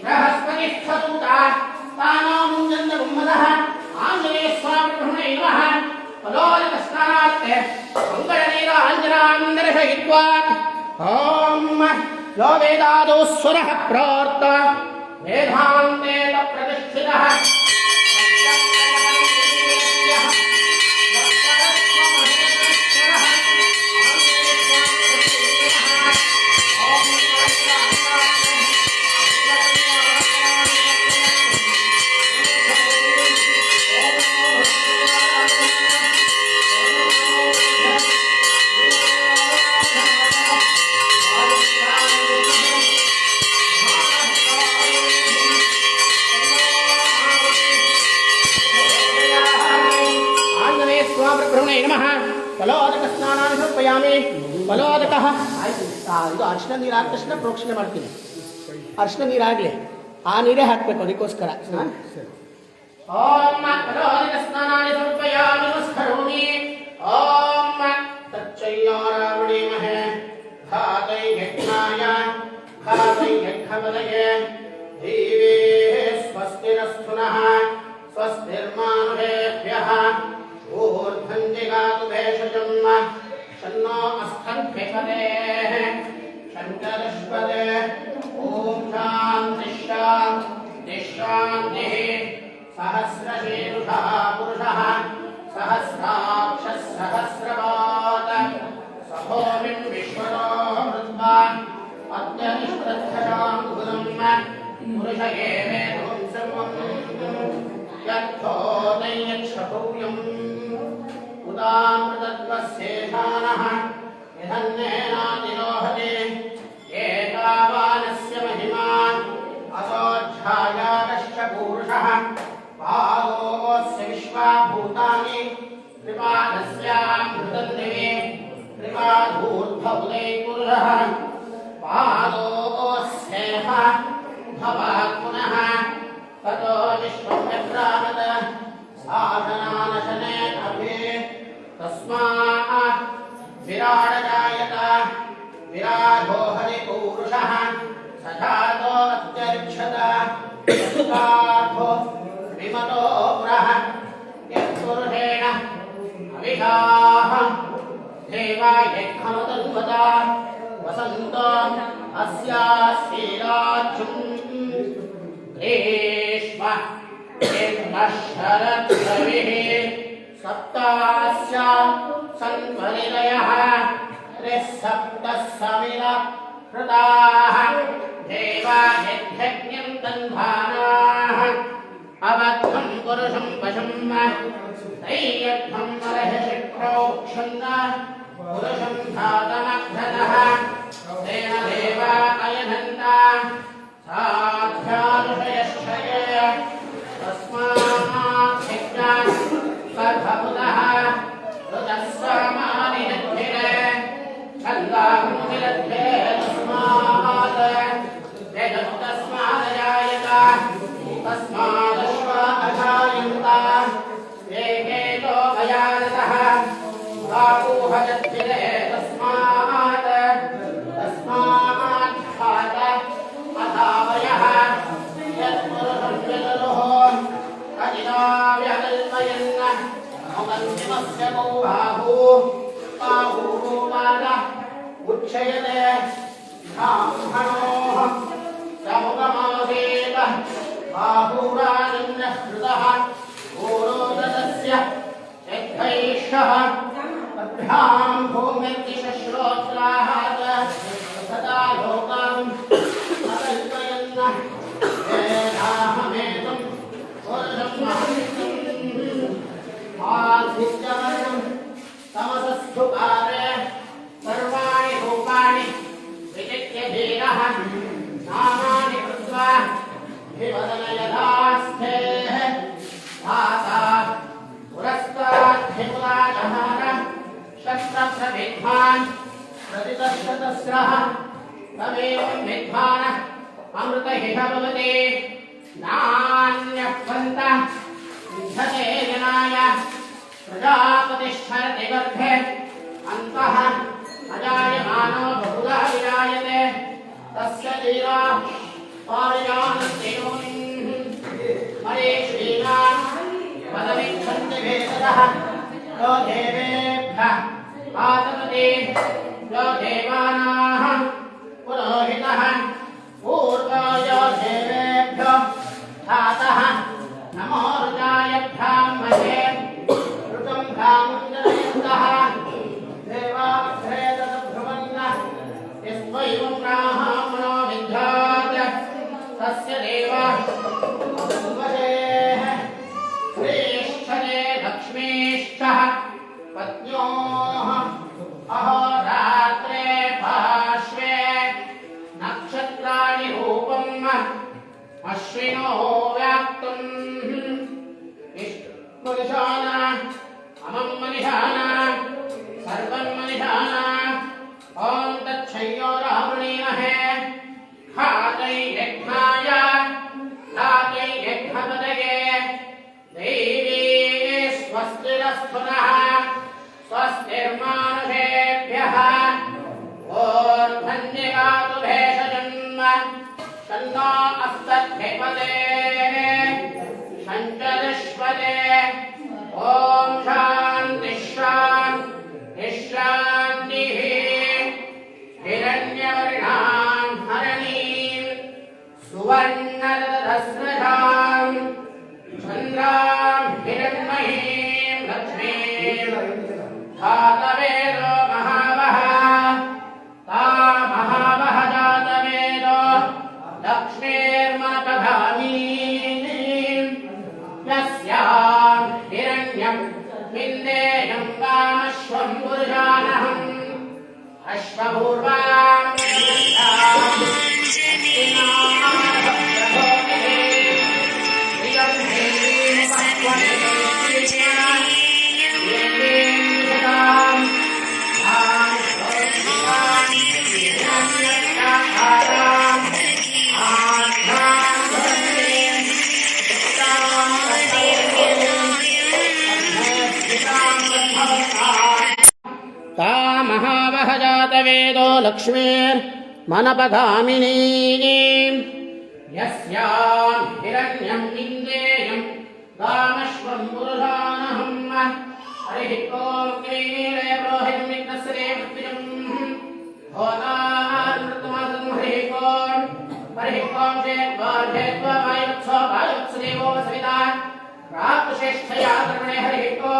बृहस्पतिस्थदूता तानो मञ्जन्तकुम्भरः आञ्जनेयस्वामिभ्रमणे नमः फलोदकस्नानात् मङ्गलनीराञ्जनां दर्शयित्वा ॐ यो वेदादौ स्वरः प्रोक्त वेदान्ते प्रतिष्ठितः ब्रह्मणे नमः फलोदक स्नानानि समर्पयामि फलोदकः ಇದು ಅರ್ಶಿನ ನೀರು ಆದ ತಕ್ಷಣ ಪ್ರೋಕ್ಷಣೆ ಮಾಡ್ತೀನಿ ಅರ್ಶಿನ ನೀರು ಆಗಲಿ ಆ ನೀರೇ ಹಾಕಬೇಕು ಅದಕ್ಕೋಸ್ಕರ ಓಂ ಫಲೋದಕ ಸ್ನಾನಾನಿ ಸಮರ್ಪಯಾಮಿ ನಮಸ್ಕರೋಮಿ ಓಂ ತಚ್ಚಯ್ಯಾರಾವಣೀಮಹೇ ಘಾತೈ ಯಜ್ಞಾಯ ಘಾತೈ ಯಜ್ಞವದಯೇ ದೇವೇ ಸ್ವಸ್ತಿರಸ್ತುನಃ ಸ್ವಸ್ತಿರ್ಮಾನುಷೇಭ್ಯಃ ऊर्ध्वञ्जिगातु भेषजम् शन्नो अस्थन्भिपदेः शङ्करष्पदे ॐ शान्तिः शान्तिः शान्तिः सहस्रशीर्षः पुरुषः सहस्राक्षः सहस्रपात् सहोमिन् विश्वतो मृत्वा अत्यनिष्प्रद्धशां गुरुम् पुरुष एवेदं सर्वम् यच्छोदयच्छभूयम् उदामृतत्वस्येषानः यदन्नेनातिरोहते एतावानस्य महिमा असोऽध्यायागश्च पूरुषः पादोऽस्य विश्वाभूतानि त्रिपादस्यामृतन्दिवे त्रिपादूर्ध्वउदे पुरुषः पादोऽस्येह भवात् पुनः ततो विश्वं व्यक्रामत साधनानशने अभि तस्मात् विराडजायत विराजो हरिपूरुषः स जातो अत्यरिक्षत तस्माद्धो विमतो पुरः यत्पुरुषेण अविषाः देवायज्ञमतन्वता वसन्तो अस्यास्तीराच्छुम् ग्रीष्म शरद्रविः सप्तास्या सन्वनिलयः त्रिसप्तः सविलकृताः देवायज्ञं तन्धानाः अबद्धं पुरुषं वशं दैयद्धं मरहशिक्षौक्षन्न पुरुषं धातमग्धतः तेन देवा अयनन्ता साध्यानुषयश्चये तस्मात् यज्ञात् सर्वभूतः ऋतस्वामानिहद्भिरे छन्दाहुमुनिरद्भिरे तस्मात् यजस्तस्मादजायत तस्मादश्वा अजायन्त एकेतो अजानतः बाहूहजद्भिरे तस्मात् खात अधावयः यत्पुरुषं विदुरुः कजिनाव्यकल्पयन् मुखन्तिमस्य बाहुः पादः उच्चयते ब्राह्मणोः समुखमासीत बाहुराजन्यकृतः पूरोदस्य यद्वैष्यः तद्भ्यां भूमिर्दिशश्रोत्राः तथा लोकान् अकल्पयन् वेदाहमेतं पुरुषं आधित्यवर्णं तमसस्तु काले सर्वाणि रूपाणि विचित्य धीरः नामानि कृत्वा विवदनयथास्थे धाता पुरस्ताद्धिपुराजहार शस्त्रप्रविद्वान् प्रतिदर्शतस्रः तमेवं विद्वानः अमृतहिह भवति नान्यः पन्तः विद्यते जनाय प्रजापतिश्चरति गर्भे अन्तः अजायमानो बहुधा विजायते तस्य धीरा पारयानस्योनिः मरीश्वीनां पदमिच्छन्ति भेदतः यो देवेभ्यः आतपति यो देवानाः पुरोहितः पूर्वो यो देवेभ्यो धातः नमो रुजायभ्यां महे ऋतं भ्रामुञ्जनयन्तः देवाग्रे तद्भ्रुवन्नः यस्वैवं ब्राह्मणो विद्यात् तस्य देवः श्रेष्ठते लक्ष्मीष्ठः पत्न्योः अहोरात्रे पार्श्वे नक्षत्राणि रूपम् अश्विनो व्याप्तम् मनिषान अमं मनिषान सर्वं मनिषान ॐ तच्छयोरावृणीमहे खातै यज्ञाय खातै यज्ञपदये देवी स्वस्तिरस्तुनः स्वस्तिर्मानुषेभ्यः ओर्ध्वन्यगातु भेषजन्म तन्नो अस्तद्धिपदे शञ्चरिष्पदे ॐ शान्तिः शान्तिः शान्तिः हिरण्यवर्णां हरणीं सुवर्णरथस्रजां चन्द्रां हिरण्मयीं लक्ष्मीं जातवेदो महावः ता महावः जातवेदो लक्ष्मीर्मनपगामिनीं यस्यां हिरण्यं विन्देयं कामश्वं पुरुषानहम् अश्वपूर्वां ता महावः जातवेदो लक्ष्मीर्मनपगामिनीं यस्यां हिरण्यं विन्देयं कामश्वं पुरुषानहम् हरिः ॐ क्रीडे प्रोहितं विघ्नस्रे मृत्युं होतामृतमासं हरिः ॐ चेद्वार्धेत्वा वायुत्सो वायुत्सदेवो सविता प्राप्तश्रेष्ठया कर्मणे हरिः ॐ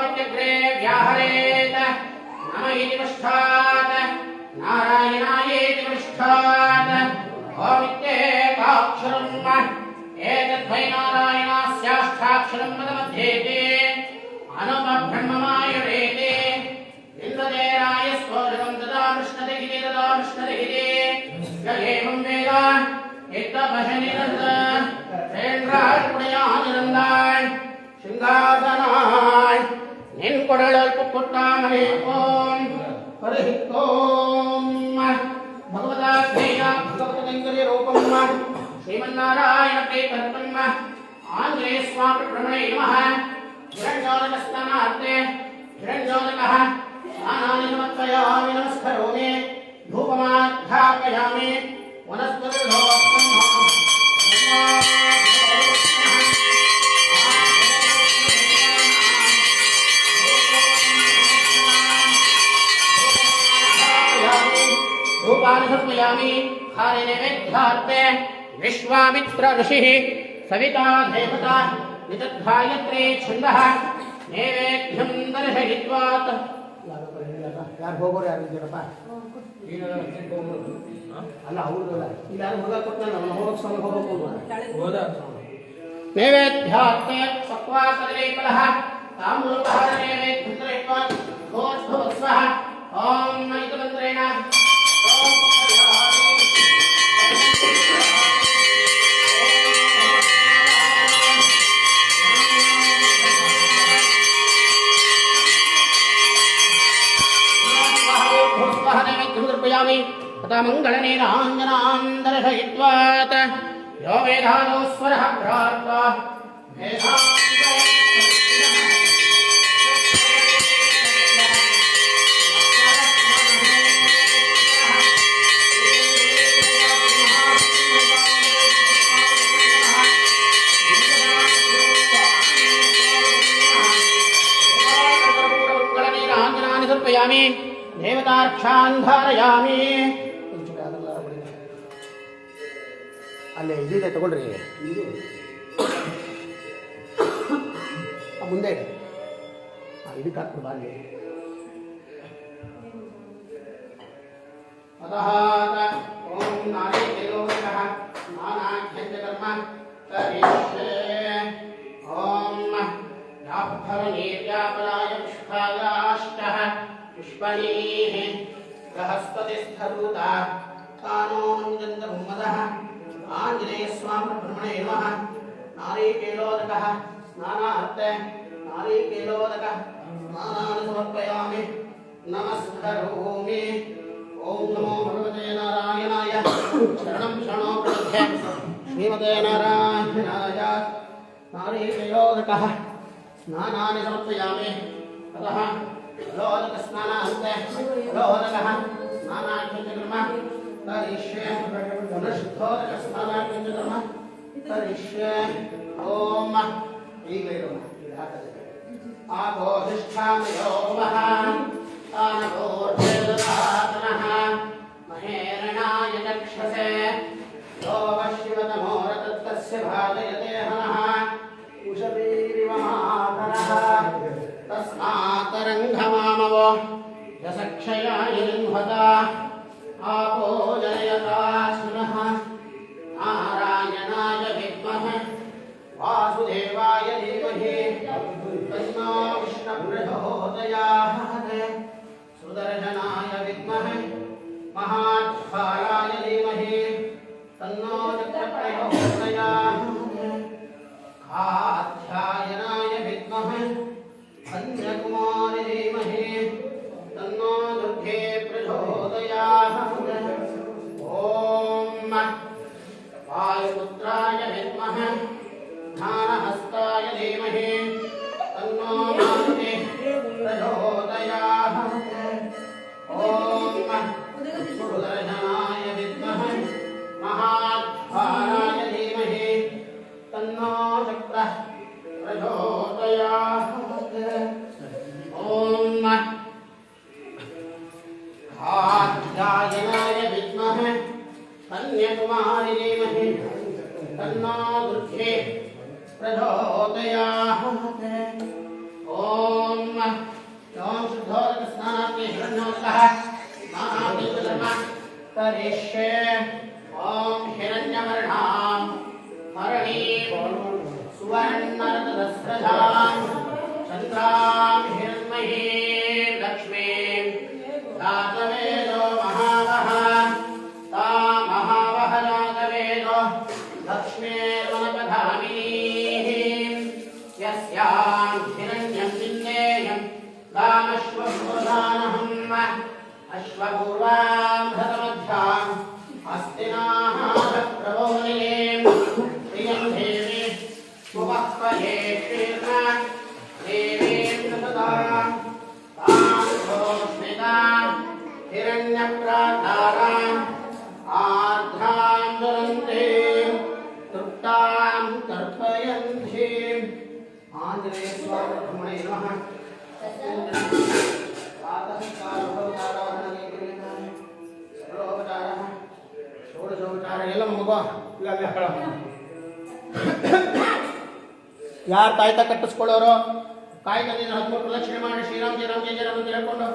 इत्यग्रे व्याहरेत नम इति पृष्ठात् नारायणायेति पृष्ठात् ॐ इत्येकाक्षरम् एतद्वै नारायणस्याष्टाक्षरं पदमध्येते अनुपब्रह्ममायुरेते इन्द्रदेराय स्फोटकं तदा कृष्णदिगिते य एवं वेद इत्तपशनिरन्त சேன்றாய் சிங்காசனாய் நின் குடலால் புக்குட்டாமலே ஓம் ஹரிஹோம் भगवता श्रेया भगवतलिंगरे रूपं श्रीमन्नारायणते कर्तम् आञ्जनेय स्वामी ब्रह्मणे नमः हिरण्योदकस्तनार्थे हिरण्योदकः स्नानानि समर्पयामि नमस्करोमि धूपमाध्यापयामि वनस्पतिर्भोक्तम् नवग्रहान् समर्पयामि हारे नैवेद्यार्थे विश्वामित्र ऋषिः सविता देवता नितद्गायत्रे छन्दः नैवेद्यं दर्शयित्वा ಯಾರು ಹೋಗೋರು ಯಾರು ಇದ್ದೀರಪ್ಪ ಅಲ್ಲ ಅವ್ರದಲ್ಲ ಇಲ್ಲಿ ಯಾರು ಹುಡುಗ ಕೊಟ್ಟಲ್ಲ ನಮ್ಮ ಹೋಗಕ್ಕೆ ಸ್ವಾಮಿ ಹೋಗ್ಬೋದು ನೈವೇದ್ಯಾರ್ಥ ಪಕ್ವಾಸಲೇಪಲಃ ತಾಮ್ರೂಪಃ ನೈವೇದ್ಯಂ ದೃಷ್ಟ್ವಾ ಘೋಷೋತ್ಸವಃ ಓಂ ನೈತಮಂತ್ರೇಣ ಓಂ समर्पयामि तथा मङ्गलनीराञ्जनान् दर्शयित्वा यो वेदानो स्वरः प्राप्त्वा मङ्गलनीराञ्जनानि समर्पयामि देवतार्क्षान् धारयामि ಅಲ್ಲೇ ಇದಿದೆ ತಗೊಳ್ರಿ ಮುಂದೆ ಇದೆ ಇದಕ್ಕೆ ಹಾಕ್ಬಿಡು ಬಾಲಿ अतः ओम नारिकेलोकः स्नानाख्यकर्म करिष्ये ओम यापफलनीर्यापलाय पुष्पायाष्टः पुष्पणीः बृहस्पतिस्थरूता कानो मञ्जन्तमुमदः आञ्जनेयस्वामिब्रह्मणे नमः नारिकेलोदकः स्नानार्थे नारिकेलोदकः स्नानानि समर्पयामि नमस्करोमि ओम नमो भगवते नारायणाय शरणं शरणो प्रपद्ये श्रीमते नारायणाय नारिकेलोदकः स्नानानि समर्पयामि अतः लोदक स्नानान्ते लोदकः स्नानाख्यकर्म करिष्ये पुनश्चोदक स्नानाख्यकर्म करिष्ये ओम आगोधिष्ठामयो वः आनगोर्धेददातनः महेरणाय चक्षसे यो वश्यवतमो रतस्य भागयते हनः कुशवीरिव मातरः तस्मातरङ्घमामवो यशक्षयाय लिम्हता आपो जनयता सुनः नारायणाय विद्महे वासुदेवाय धीमहि तन्नो विष्णुप्रचोदयात् सुदर्शनाय विद्महे महाध्वाराय धीमहि तन्नो चक्रप्रचोदयात् कात्यायनाय विद्महे कन्याकुमारी धीमहि तन्नो दुर्गे प्रचोदयात् ओम वायुपुत्राय विद्महे ज्ञानहस्ताय धीमहि तन्नो मारुति प्रचोदयात् ओम सुदर्शनाय विद्महे महाध्वाराय धीमहि तन्नो चक्रः प्रचोदयात् ओम कात्यायनाय विद्महे कन्याकुमारी धीमहि तन्नो दुर्गे प्रचोदयात् ओम शुद्धोदक स्नानाग्नि हिरण्योदकः स्नानाग्निकर्म करिष्ये ओम हिरण्यवर्णां हरणीं सुवर्णरत्नस्रजां चन्द्रां हिरण्मयीं लक्ष्मीं जातवेदो महावः ता महावः जातवेदो लक्ष्मीर्वनपधामिनीं यस्यां हिरण्यं चिन्नेयं तामश्वपूर्वानहम् अश्वपूर्वां भृतमध्याम् हस्तिनाः प्रबोधिनीं प्रियं देवी सुवक्पये शीर्णा देवीं नृपतां तां घोष्णितां हिरण्यप्राकाराम् आर्द्रां दुरन्तीं तृप्तां तर्पयन्तीं आञ्जनेयस्वामिब्रह्मणे नमः सर्वोपचारः ಎಲ್ಲ ಮಗು ಯಾರು ತಾಯ್ತ ಕಟ್ಟಿಸ್ಕೊಳ್ಳೋರು ಕಾಯ್ತದಿಂದ 13 ಪ್ರದಕ್ಷಿಣೆ ಮಾಡಿ ಶ್ರೀರಾಮ್ ಜಯ ರಾಮ್ ಜಯ ಜಯ ರಾಮ್ ಅಂತ ಹೇಳ್ಕೊಂಡು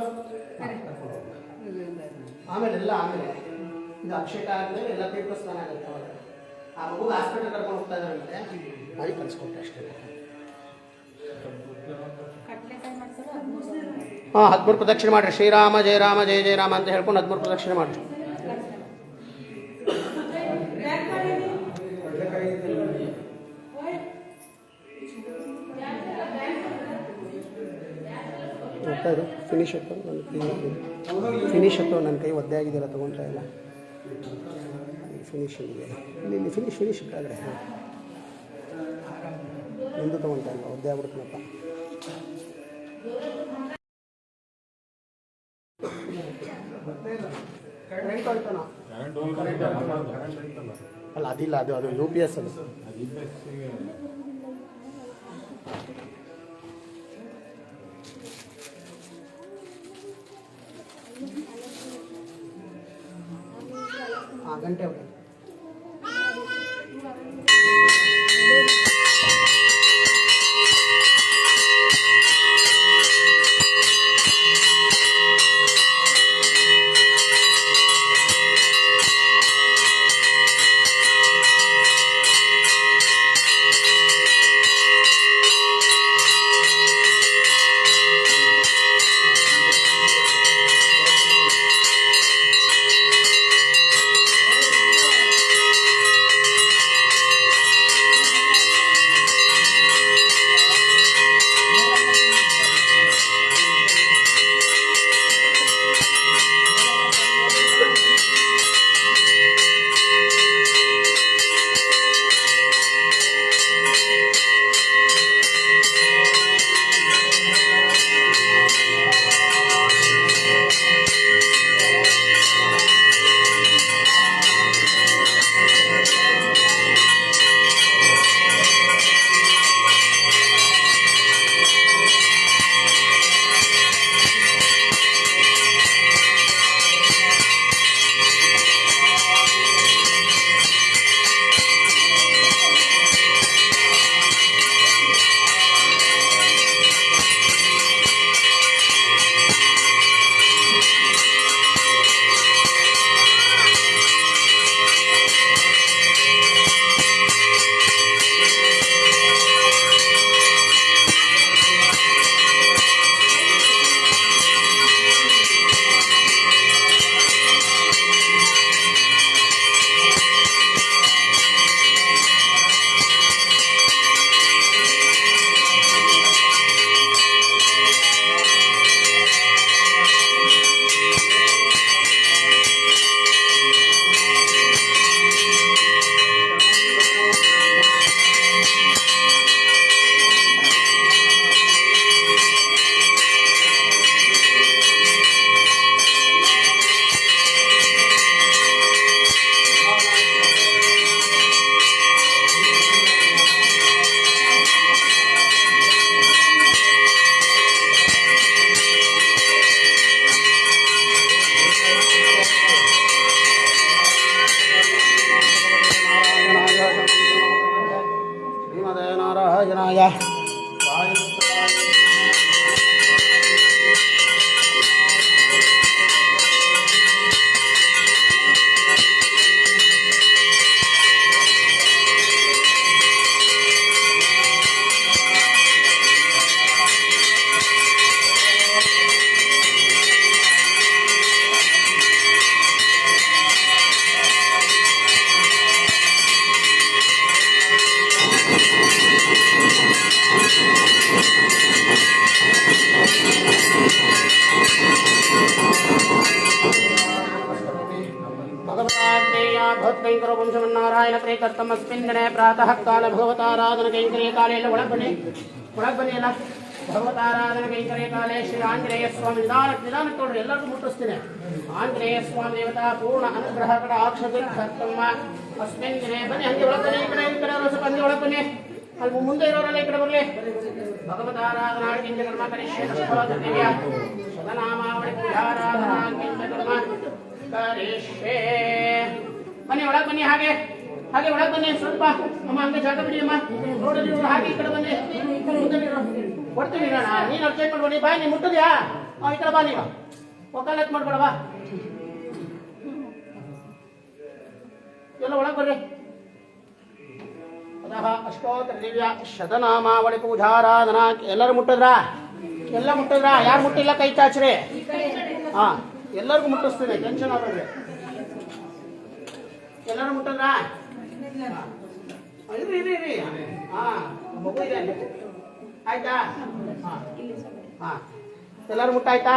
ಆಮೇಲೆ ಇದು ಅಭಿಷೇಕ ಆದ್ಮೇಲೆ ಎಲ್ಲ ತೀರ್ಥ ಸ್ನಾನ ಆಗುತ್ತೆ ಅವಾಗ. ಆ ಮಗು ಹಾಸ್ಪಿಟಲ್ ಕರ್ಕೊಂಡು ಹೋಗ್ತಾ ಇದ್ದಾರಂತೆ ಮಾಡಿ ಕಳಿಸ್ಕೊಟ್ಟೆ ಅಷ್ಟೇ. 13 ಪ್ರದಕ್ಷಿಣೆ ಮಾಡ್ರಿ ಶ್ರೀರಾಮ ಜಯ ರಾಮ ಜಯ ಜಯ ರಾಮ ಅಂತ ಹೇಳ್ಕೊಂಡು 13 ಪ್ರದಕ್ಷಿಣೆ ಮಾಡ್ರಿ. ಫಿನಿಶ್ ಆಯ್ತು ನನ್ನ ಕೈ ಒದ್ದೆ ಆಗಿದೆಯಲ್ಲ ತೊಗೊಂಡ್ರೆ ಎಲ್ಲ ಫಿನಿಶಿಂಗ್ ಇದೆ ಇಲ್ಲಿ ಫಿನಿಶ್ ಇಟ್ಟಾದ್ರೆ ನಿಂದು ತೊಗೊಳ್ತಾ ಇಲ್ಲ ಒದ್ದೆ ಆಗ್ಬಿಡ್ತೀನಪ್ಪ. ಅಲ್ಲ ಅದಿಲ್ಲ ಅದು UPS ಅದು. ಗಂಟೆ ಹೋಗಿ ಭಗವತ್ಕೈಂಕರ ವಂಶವನ್ನಾರಾಯಣ ಪ್ರೇತರ್ತಮಸ್ಮಿನ್ ದಿನೇ ಪ್ರಾತಃ ಕಾಲ ಭಗವತಾರಾಧನ ಕೈಂಕರ್ಯ ಕಾಲೇ ಎಲ್ಲ ಒಳಗೆ ಬನ್ನಿ ಎಲ್ಲ ಭಗವತಾರಾಧನ ಕೈಂಕರ್ಯ ಕಾಲೇ ಶ್ರೀ ಆಂಜನೇಯ ಸ್ವಾಮಿ ನಿಧಾನಕ್ಕೆ ನೋಡ್ರಿ ಎಲ್ಲರಿಗೂ ಮುಟ್ಟಿಸ್ತೀನಿ. ಆಂಜನೇಯ ಸ್ವಾಮಿ ದೇವತಾ ಪೂರ್ಣ ಅನುಗ್ರಹ ಕಡ ಆಕ್ಷತಮ್ಮ ಅಸ್ಮಿನ್ ದಿನೇ ಬನ್ನಿ ಹಂಗೆ ಒಳಗೆ ಬನ್ನಿ. ಈ ಕಡೆ ಸ್ವಲ್ಪ ಹಂಗೆ ಒಳಗೆ ಬನ್ನಿ. ಅಲ್ಲಿ ಮುಂದೆ ಇರೋರೆಲ್ಲ ಈ ಕಡೆ ಬರಲಿ. ಭಗವತಾರಾಧನಾ ಕಿಂಚ ಕರ್ಮ ಕರಿಷ್ಯೆ ದಿವ್ಯ ಶತನಾಮಾವಳಿ ಪೂಜಾರಾಧನಾ ಕಿಂಚ ಕರ್ಮ ಕರಿಷ್ಯೆ. ಬನ್ನಿ ಒಳಗೆ ಬನ್ನಿ, ಹಾಗೆ ಹಾಗೆ ಒಳಗೆ ಬನ್ನಿ. ಸ್ವಲ್ಪ ಅಮ್ಮ ಹಂಗೆ ಜಾಗ ಬಿಡಿ ಅಮ್ಮ. ರೋಡಲ್ಲಿ ಹಾಗೆ ಈ ಕಡೆ ಬನ್ನಿ. ಕೊಡ್ತೀನಿ ಅಣ್ಣ, ನೀನು ಅರ್ಚೆ ಮಾಡ್ಬೇಡಿ. ಬಾಯ್ ನೀನು ಮುಟ್ಟಿದ್ಯಾ? ಈ ಕಡೆ ಬಾ, ನೀನು ಒಕ್ಕಲತ್ ಮಾಡ್ಬೇಡ ಬಾ. ಎಲ್ಲ ಒಳಗೆ ಬರ್ರಿ. ಅಷ್ಟೋತ್ತರ ದಿವ್ಯ ಶತನಾಮಾವಳಿ ಪೂಜಾರಾಧನಾ. ಎಲ್ಲರೂ ಮುಟ್ಟಿದ್ರಾ? ಎಲ್ಲ ಮುಟ್ಟಿದ್ರಾ? ಯಾರು ಮುಟ್ಟಿಲ್ಲ ಕೈ ಚಾಚ್ರಿ. ಹಾ, ಎಲ್ಲರಿಗೂ ಮುಟ್ಟಿಸ್ತೀನಿ, ಟೆನ್ಷನ್ ಆಗಬೇಡ್ರಿ. ಎಲ್ಲರೂ ಮುಟ್ಟಿದ್ರಾ? ಇರಿ ಇರಿ ಇರಿ. ಹಾ, ಮಗು ಇದೆ ಅಲ್ಲಿ. ಆಯ್ತಾ? ಹಾ ಹಾ, ಎಲ್ಲರೂ ಮುಟ್ಟಾಯ್ತಾ?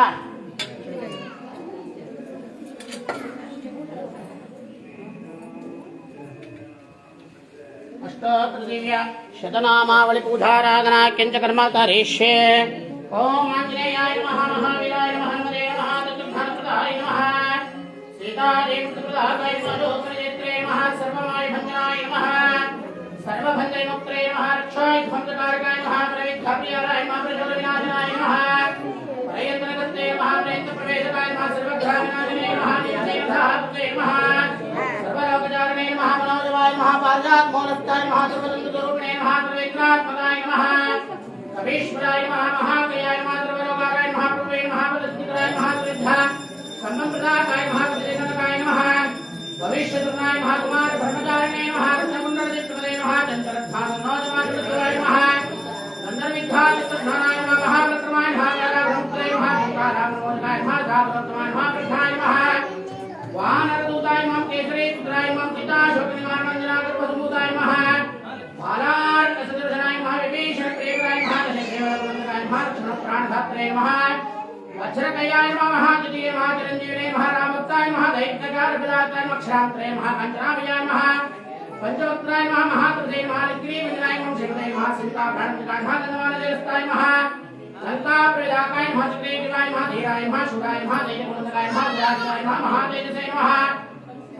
ಅಷ್ಟೋತ್ತರ ದಿವ್ಯ ಶತನಾಮಾವಳಿ ಪೂಜಾರಾಧನಾ ಕೆಂಚ ಕರ್ಮ ಕರಿಷ್ಯೆ. ಓಂ ಆಂಜನೇಯಾಯ ನಮಃ, ಮಹಾವೀರಾಯ ನಮಃ, ಹನುಮದೇ ನಮಃ, ದತ್ತಪ್ರದಾಯ ನಮಃ, ಸೀತಾದೇವಿ ಪ್ರದಾಯ ನಮಃ, ಲೋಕನೇತ್ರೇ ನಮಃ, ಸರ್ವಮಾಯ ಭಂಜನಾಯ ನಮಃ, ಸರ್ವಭಂಜನಮುಕ್ತೇ ನಮಃ, ರಕ್ಷಾಯ ಧ್ವಂಸಕಾರಕಾಯ ನಮಃ, ಪ್ರವಿದ್ಧಾಪ್ರಿಯಾಯ ನಮಃ, ಪ್ರಚೋದವಿನಾಶನಾಯ ನಮಃ, ಪ್ರಯತ್ನಕರ್ತೆ ನಮಃ, ಪ್ರಯತ್ನ ಪ್ರವೇಶಕಾಯ ನಮಃ, ಸರ್ವಗ್ರಹವಿನಾಶನೇ ನಮಃ, ನಿತ್ಯೇಧಾತ್ಮೇ ನಮಃ, ಸರ್ವಲೋಕಚಾರಣೇ ನಮಃ, मनोजवाय नमः, पारिजात मौलस्ताय नमः, सर्वतंत्ररूपिणे नमः, सर्वेन्द्रात्मकाय नमः, कवीश्वराय नमः, महाकायाय नमः, सर्वलोकाय नमः, प्रभवे नमः, पदस्थिताय नमः, सर्वविद्या सम्मप्रदाताय नमः, पतिदेवताय नमः, भविष्यदुर्गाय नमः, कुमार ब्रह्मचारिणे नमः, रत्नकुण्डलचित्रपदे नमः, चञ्चलस्थान मनोजवाय नमः, गन्धर्विद्याचित्रधानाय नमः, महावक्रमाय नमः, व्याघ्रमुक्ताय नमः, ओंकारामनोजकाय नमः, धातुरत्नमाय नमः, कृष्णाय नमः, वानरदूताय नमः, केसरी पुत्राय नमः, पिता शोकनिवारणञ्जनाय पद्मूताय नमः, बालार्कसदर्शनाय नमः, विभीषणप्रियकाय नमः, दशदेववन्दनाय नमः, क्षणप्राणधात्रे नमः, वज्रकयाय नमः, महाद्वितीय नमः, चिरञ्जीविने नमः, रामभक्ताय नमः, दैत्यकारविदाताय नमः, क्षान्त्रे नमः, कञ्चनाभयाय नमः, पंचवक्त्राय नमः, महात्रिदे नमः, निग्रीवञ्जनाय नमः, शिवदे नमः, सीताभ्राणविदाय नमः, धन्वानदेवस्ताय नमः, लंकाप्रदाकाय नमः, चित्रेन्द्राय नमः, धीराय नमः, शूराय नमः, दैत्यपुरन्दराय नमः, विराजाय नमः, महातेजसे नमः,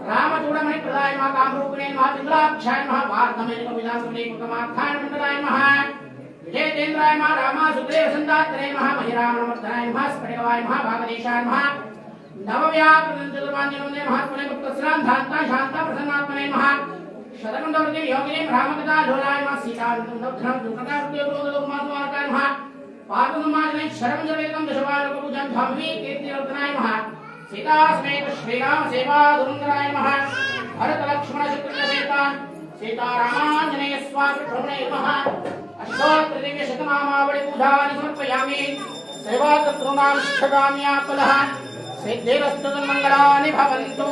रामचूडमणिप्रदाय नमः, कामरूपिणे नमः, चन्द्राक्षाय नमः, वार्धमेकविलासुनीकुटमार्थाय मण्डलाय नमः, विजयतेन्द्राय नमः, रामासुग्रीवसन्दात्रे नमः, महिरामणमर्दनाय नमः, स्फटिकवाय नमः, भागदेशाय नमः, नवव्याकृतञ्चतुर्वाञ्जनवन्दे नमः, पुण्यगुप्तस्रान्धान्ताय शान्ता प्रसन्नात्मने नमः, शतकुण्डवर्गे योगिने रामकथा झोलाय नमः, सीताविन्दुन्दब्धनं दुर्गतावृत्योगोदलोकमात्मार्काय नमः, पार्वतमाजने शरमजवेदं दशवालोकपूजं भावी कीर्तिवर्धनाय नमः, सीता समेत श्रीराम सेवा दुरंदराय नमः, भरत लक्ष्मण शत्रुघ्न समेता सीतारामांजनेय स्वामी प्रभुने नमः, अष्टोत्तर दिव्य शतनामावळि पूजानि समर्पयामि, सेवा तत्रूणां इष्टकाम्याफलः सिद्धिरस्तु तन्मङ्गलानि भवन्तु.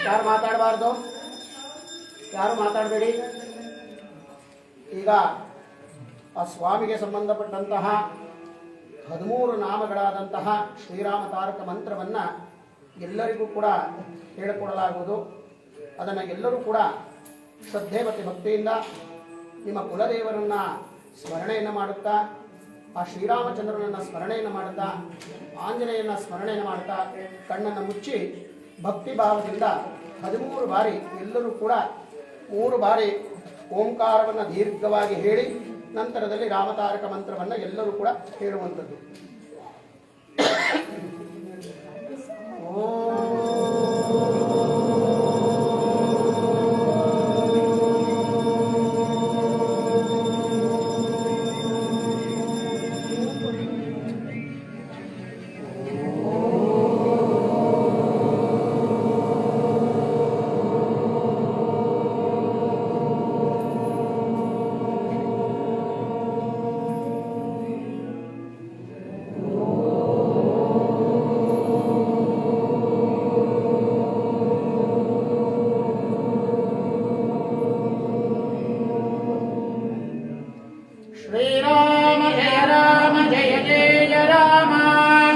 ಯಾರು ಮಾತಾಡಬಾರದು, ಯಾರು ಮಾತಾಡಬೇಡಿ. ಈಗ ಆ ಸ್ವಾಮಿಗೆ ಸಂಬಂಧಪಟ್ಟಂತಹ 13 ನಾಮಗಳಾದಂತಹ ಶ್ರೀರಾಮ ತಾರಕ ಮಂತ್ರವನ್ನು ಎಲ್ಲರಿಗೂ ಕೂಡ ಹೇಳಿಕೊಡಲಾಗುವುದು. ಅದನ್ನು ಎಲ್ಲರೂ ಕೂಡ ಶ್ರದ್ಧೆ ಮತ್ತು ಭಕ್ತಿಯಿಂದ ನಿಮ್ಮ ಕುಲದೇವರನ್ನು ಸ್ಮರಣೆಯನ್ನು ಮಾಡುತ್ತಾ, ಆ ಶ್ರೀರಾಮಚಂದ್ರನನ್ನು ಸ್ಮರಣೆಯನ್ನು ಮಾಡುತ್ತಾ, ಆಂಜನೇಯನ ಸ್ಮರಣೆಯನ್ನು ಮಾಡುತ್ತಾ ಕಣ್ಣನ್ನು ಮುಚ್ಚಿ ಭಕ್ತಿ ಭಾವದಿಂದ 13 ಬಾರಿ ಎಲ್ಲರೂ ಕೂಡ 3 ಬಾರಿ ಓಂಕಾರವನ್ನು ದೀರ್ಘವಾಗಿ ಹೇಳಿ ನಂತರದಲ್ಲಿ ರಾಮತಾರಕ ಮಂತ್ರವನ್ನು ಎಲ್ಲರೂ ಕೂಡ ಹೇಳುವಂಥದ್ದು. श्रीराम जय राम जय जय राम,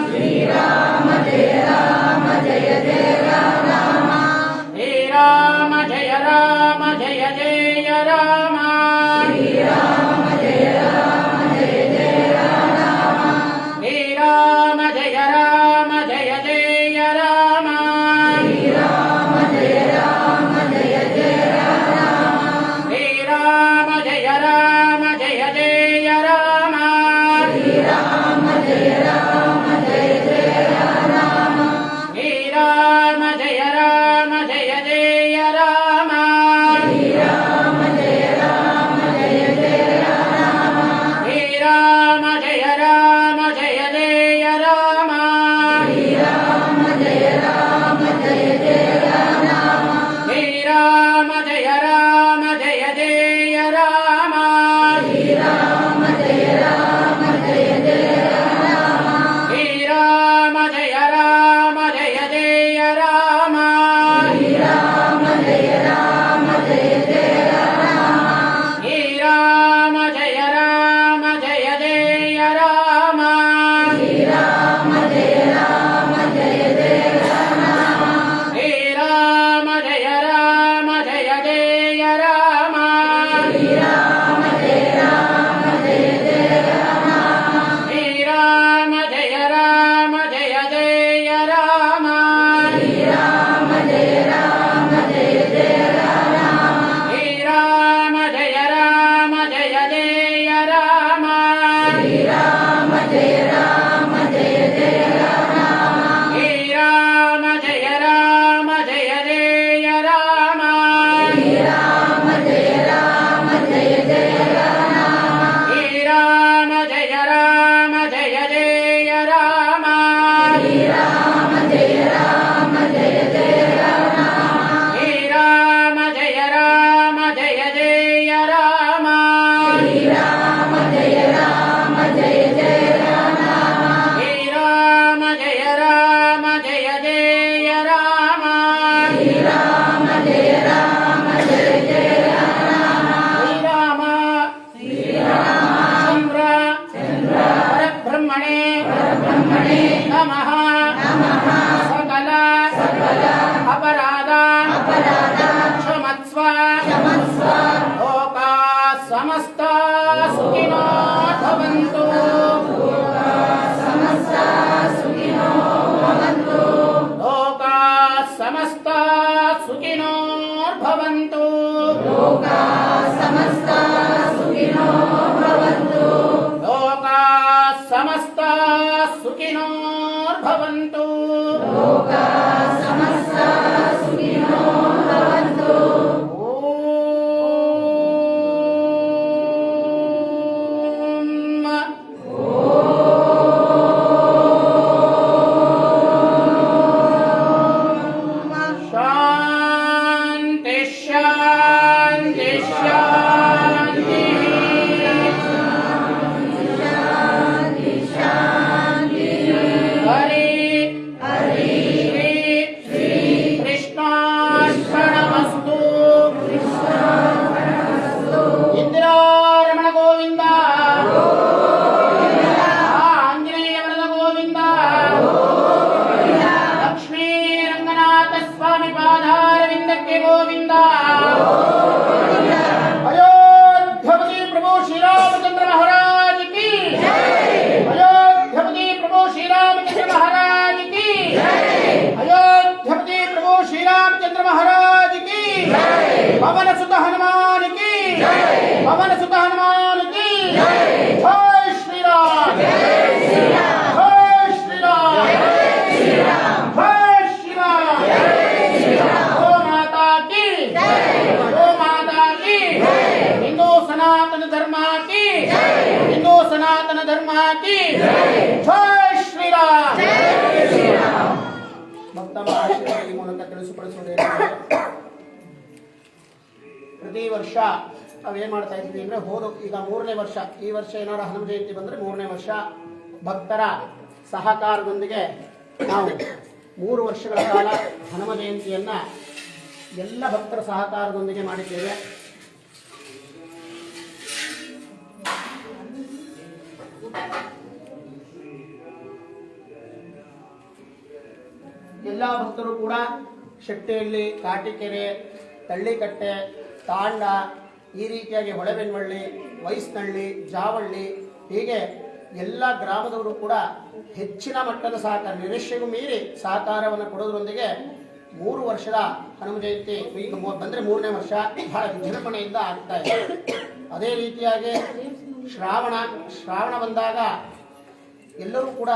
श्रीराम जय राम जय जय राम, श्रीराम जय राम जय जय राम, श्रीराम जय राम जय जय राम, श्रीराम जय राम जय जय राम, श्रीराम जय राम जय जय राम, श्रीराम जय राम जय जय राम, श्रीराम जय राम जय जय राम, श्रीराम जय राम जय जय राम. ನಮಃ ಸಕಲ ಅಪರಾಧ ಕ್ಷಮಸ್ವ ಲೋಕಾ ಸಮಸ್ತ ಸುಖಿನೋ ಭವಂತು ಲೋಕಾ ಸಮಸ್ತ ಸುಖಿನೋ ಭವಂತು ಲೋಕಾ ಸಮಸ್ತ ಸುಖಿನೋ ಭವಂತು ಶಾಂತಿ ಶಾಂತಿ ಶಾಂತಿ ಕೃಷ್ಣಾರ್ಪಣಮಸ್ತು ಇಂದಿರಾರಮಣ ಗೋವಿಂದ ಆಂಜನೇಯವರದ ಗೋವಿಂದ ಲಕ್ಷ್ಮೀ ರಂಗನಾಥ ಸ್ವಾಮಿ ಪಾದಾರವಿಂದಕ್ಕೆ ಗೋವಿಂದ ಅಯೋಧ್ಯಪತಿ ಪ್ರಭು ಶ್ರೀರಾಮಚಂದ್ರ ಮಹಾರಾಜ್ ಕಿ ಅಯೋಧ್ಯಪತಿ ಪ್ರಭು ಶ್ರೀರಾಮಚಂದ್ರ ಮಹಾರಾಜ್ ಕಿ अयोध्यापति प्रभु श्री रामचंद्र महाराज की पवन सुत हनुमान की पवन सुत हनुमान की जय श्री राम जय श्री राम जय श्री राम गो माता की हिंदू सनातन धर्म की हिंदू सनातन धर्म की जय श्री राम ಭಕ್ತ ಮಹಾಶಯರ ಮೂಲಕ ತಿಳಿಸಿಪಡಿಸುವುದೇನೆಂದರೆ ಪ್ರತಿ ವರ್ಷ ನಾವೇನು ಮಾಡ್ತಾ ಇದ್ವಿ ಅಂದರೆ ಈಗ 3ನೇ ವರ್ಷ, ಈ ವರ್ಷ ಏನಾದ್ರು ಹನುಮ ಜಯಂತಿ ಬಂದರೆ 3ನೇ ವರ್ಷ ಭಕ್ತರ ಸಹಕಾರದೊಂದಿಗೆ ನಾವು 3 ವರ್ಷಗಳ ಕಾಲ ಹನುಮ ಜಯಂತಿಯನ್ನು ಎಲ್ಲ ಭಕ್ತರ ಸಹಕಾರದೊಂದಿಗೆ ಮಾಡಿದ್ದೇವೆ. ಎಲ್ಲ ಭಕ್ತರು ಕೂಡ ಶೆಟ್ಟಿಹಳ್ಳಿ, ಕಾಟಿಕೆರೆ, ತಳ್ಳಿಕಟ್ಟೆ, ತಾಂಡ, ಈ ರೀತಿಯಾಗಿ ಹೊಳೆಬೆನ್ವಳ್ಳಿ, ವೈಸ್ನಳ್ಳಿ, ಜಾವಳ್ಳಿ, ಹೀಗೆ ಎಲ್ಲ ಗ್ರಾಮದವರು ಕೂಡ ಹೆಚ್ಚಿನ ಮಟ್ಟದ ಸಹಕಾರ, ನಿರೀಕ್ಷೆಗೂ ಮೀರಿ ಸಹಕಾರವನ್ನು ಕೊಡೋದ್ರೊಂದಿಗೆ 3 ವರ್ಷದ ಹನುಮ ಜಯಂತಿ ಈಗ ಬಂದರೆ 3ನೇ ವರ್ಷ ಬಹಳ ವಿಜೃಂಭಣೆಯಿಂದ ಆಗ್ತಾ ಇದೆ. ಅದೇ ರೀತಿಯಾಗಿ ಶ್ರಾವಣ ಬಂದಾಗ ಎಲ್ಲರೂ ಕೂಡ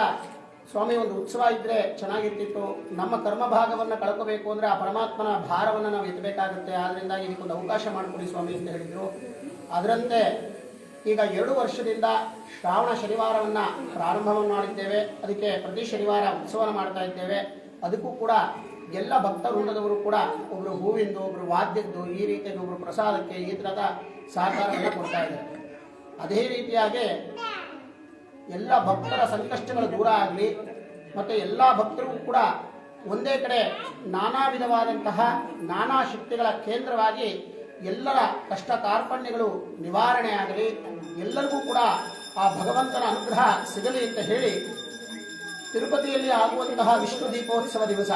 ಸ್ವಾಮಿ ಒಂದು ಉತ್ಸವ ಇದ್ದರೆ ಚೆನ್ನಾಗಿರ್ತಿತ್ತು, ನಮ್ಮ ಕರ್ಮ ಭಾಗವನ್ನು ಕಳ್ಕೋಬೇಕು ಅಂದರೆ ಆ ಪರಮಾತ್ಮನ ಭಾರವನ್ನು ನಾವು ಎತ್ತಬೇಕಾಗುತ್ತೆ, ಆದ್ದರಿಂದ ಇದಕ್ಕೊಂದು ಅವಕಾಶ ಮಾಡಿಕೊಡಿ ಸ್ವಾಮಿ ಅಂತ ಹೇಳಿದರು. ಅದರಂತೆ ಈಗ 2 ವರ್ಷದಿಂದ ಶ್ರಾವಣ ಶನಿವಾರವನ್ನು ಪ್ರಾರಂಭವನ್ನು ಮಾಡಿದ್ದೇವೆ. ಅದಕ್ಕೆ ಪ್ರತಿ ಶನಿವಾರ ಉತ್ಸವ ಮಾಡ್ತಾ ಇದ್ದೇವೆ. ಅದಕ್ಕೂ ಕೂಡ ಎಲ್ಲ ಭಕ್ತ ವೃಂದದವರು ಕೂಡ ಒಬ್ಬರು ಹೂವಿಂದು, ಒಬ್ಬರು ವಾದ್ಯದ್ದು, ಈ ರೀತಿಯಾಗಿ ಒಬ್ಬರು ಪ್ರಸಾದಕ್ಕೆ ಈ ಥರದ ಸಹಕಾರವನ್ನು ಕೊಡ್ತಾ ಇದ್ದಾರೆ. ಅದೇ ರೀತಿಯಾಗಿ ಎಲ್ಲ ಭಕ್ತರ ಸಂಕಷ್ಟಗಳು ದೂರ ಆಗಲಿ ಮತ್ತು ಎಲ್ಲ ಭಕ್ತರಿಗೂ ಕೂಡ ಒಂದೇ ಕಡೆ ನಾನಾ ವಿಧವಾದಂತಹ ನಾನಾ ಶಕ್ತಿಗಳ ಕೇಂದ್ರವಾಗಿ ಎಲ್ಲರ ಕಷ್ಟ ಕಾರ್ಪಣ್ಯಗಳು ನಿವಾರಣೆ ಆಗಲಿ, ಎಲ್ಲರಿಗೂ ಕೂಡ ಆ ಭಗವಂತನ ಅನುಗ್ರಹ ಸಿಗಲಿ ಅಂತ ಹೇಳಿ ತಿರುಪತಿಯಲ್ಲಿ ಆಗುವಂತಹ ವಿಷ್ಣು ದೀಪೋತ್ಸವ ದಿವಸ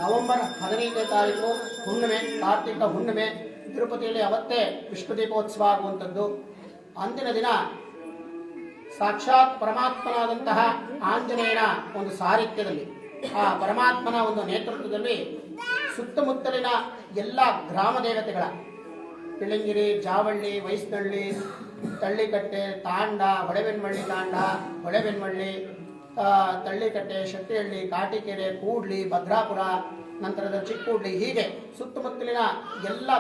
ನವೆಂಬರ್ 15ನೇ ತಾರೀಕು ಹುಣ್ಣಿಮೆ, ಕಾರ್ತಿಕ ಹುಣ್ಣಿಮೆ, ತಿರುಪತಿಯಲ್ಲಿ ಅವತ್ತೇ ವಿಷ್ಣು ದೀಪೋತ್ಸವ ಆಗುವಂಥದ್ದು. ಅಂದಿನ ದಿನ ಸಾಕ್ಷಾತ್ ಪರಮಾತ್ಮನಾದಂತಹ ಆಂಜನೇಯನ ಒಂದು ಸಾಹಿತ್ಯದಲ್ಲಿ, ಆ ಪರಮಾತ್ಮನ ಒಂದು ನೇತೃತ್ವದಲ್ಲಿ ಸುತ್ತಮುತ್ತಲಿನ ಎಲ್ಲ ಗ್ರಾಮ ದೇವತೆಗಳ ಪಿಳಂಗಿರಿ, ಜಾವಳ್ಳಿ, ವೈಸ್ನಳ್ಳಿ, ತಳ್ಳಿಕಟ್ಟೆ, ತಾಂಡ, ಹೊಳೆಬೆನ್ವಳ್ಳಿ ತಾಂಡ, ಹೊಳೆಬೆನ್ವಳ್ಳಿ, ತಳ್ಳಿಕಟ್ಟೆ, ಶೆಟ್ಟಿಹಳ್ಳಿ, ಕಾಟಿಕೆರೆ, ಕೂಡ್ಲಿ, ಭದ್ರಾಪುರ, ನಂತರದ ಚಿಕ್ಕೂಡ್ಲಿ, ಹೀಗೆ ಸುತ್ತಮುತ್ತಲಿನ ಎಲ್ಲ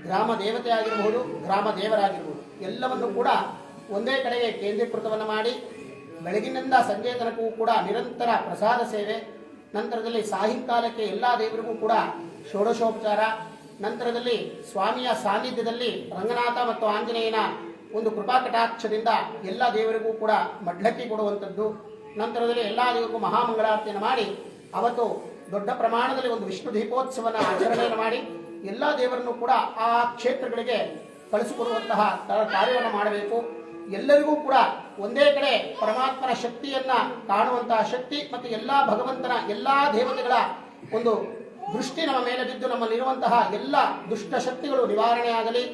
ಗ್ರಾಮ ದೇವತೆ ಆಗಿರಬಹುದು, ಗ್ರಾಮ ದೇವರಾಗಿರಬಹುದು, ಎಲ್ಲವನ್ನು ಕೂಡ ಒಂದೇ ಕಡೆಗೆ ಕೇಂದ್ರೀಕೃತವನ್ನು ಮಾಡಿ ಬೆಳಗಿನಿಂದ ಸಂಜೆ ತನಕವೂ ಕೂಡ ನಿರಂತರ ಪ್ರಸಾದ ಸೇವೆ, ನಂತರದಲ್ಲಿ ಸಾಯಂಕಾಲಕ್ಕೆ ಎಲ್ಲ ದೇವರಿಗೂ ಕೂಡ ಷೋಡಶೋಪಚಾರ, ನಂತರದಲ್ಲಿ ಸ್ವಾಮಿಯ ಸಾನ್ನಿಧ್ಯದಲ್ಲಿ ರಂಗನಾಥ ಮತ್ತು ಆಂಜನೇಯನ ಒಂದು ಕೃಪಾ ಕಟಾಕ್ಷದಿಂದ ಎಲ್ಲ ದೇವರಿಗೂ ಕೂಡ ಮಡ್ಲಕ್ಕಿ ಕೊಡುವಂಥದ್ದು, ನಂತರದಲ್ಲಿ ಎಲ್ಲ ದೇವರಿಗೂ ಮಹಾಮಂಗಳಾರತಿಯನ್ನು ಮಾಡಿ ಅವತ್ತು ದೊಡ್ಡ ಪ್ರಮಾಣದಲ್ಲಿ ಒಂದು ವಿಷ್ಣು ದೀಪೋತ್ಸವನ ಆಚರಣೆಯನ್ನು ಮಾಡಿ ಎಲ್ಲ ದೇವರನ್ನು ಕೂಡ ಆ ಕ್ಷೇತ್ರಗಳಿಗೆ ಕಳಿಸಿಕೊಡುವಂತಹ ಕಾರ್ಯವನ್ನು ಮಾಡಬೇಕು. ಎಲ್ಲರಿಗೂ ಕೂಡ ಒಂದೇ ಕಡೆ ಪರಮಾತ್ಮನ ಶಕ್ತಿಯನ್ನ ಕಾಣುವಂತಹ ಶಕ್ತಿ ಮತ್ತು ಎಲ್ಲಾ ಭಗವಂತನ ಎಲ್ಲಾ ದೇವತೆಗಳ ಒಂದು ದೃಷ್ಟಿ ನಮ್ಮ ಮೇಲೆ ಬಿದ್ದು ನಮ್ಮಲ್ಲಿರುವಂತಹ ಎಲ್ಲ ದುಷ್ಟ ಶಕ್ತಿಗಳು ನಿವಾರಣೆ ಆಗಲಿ,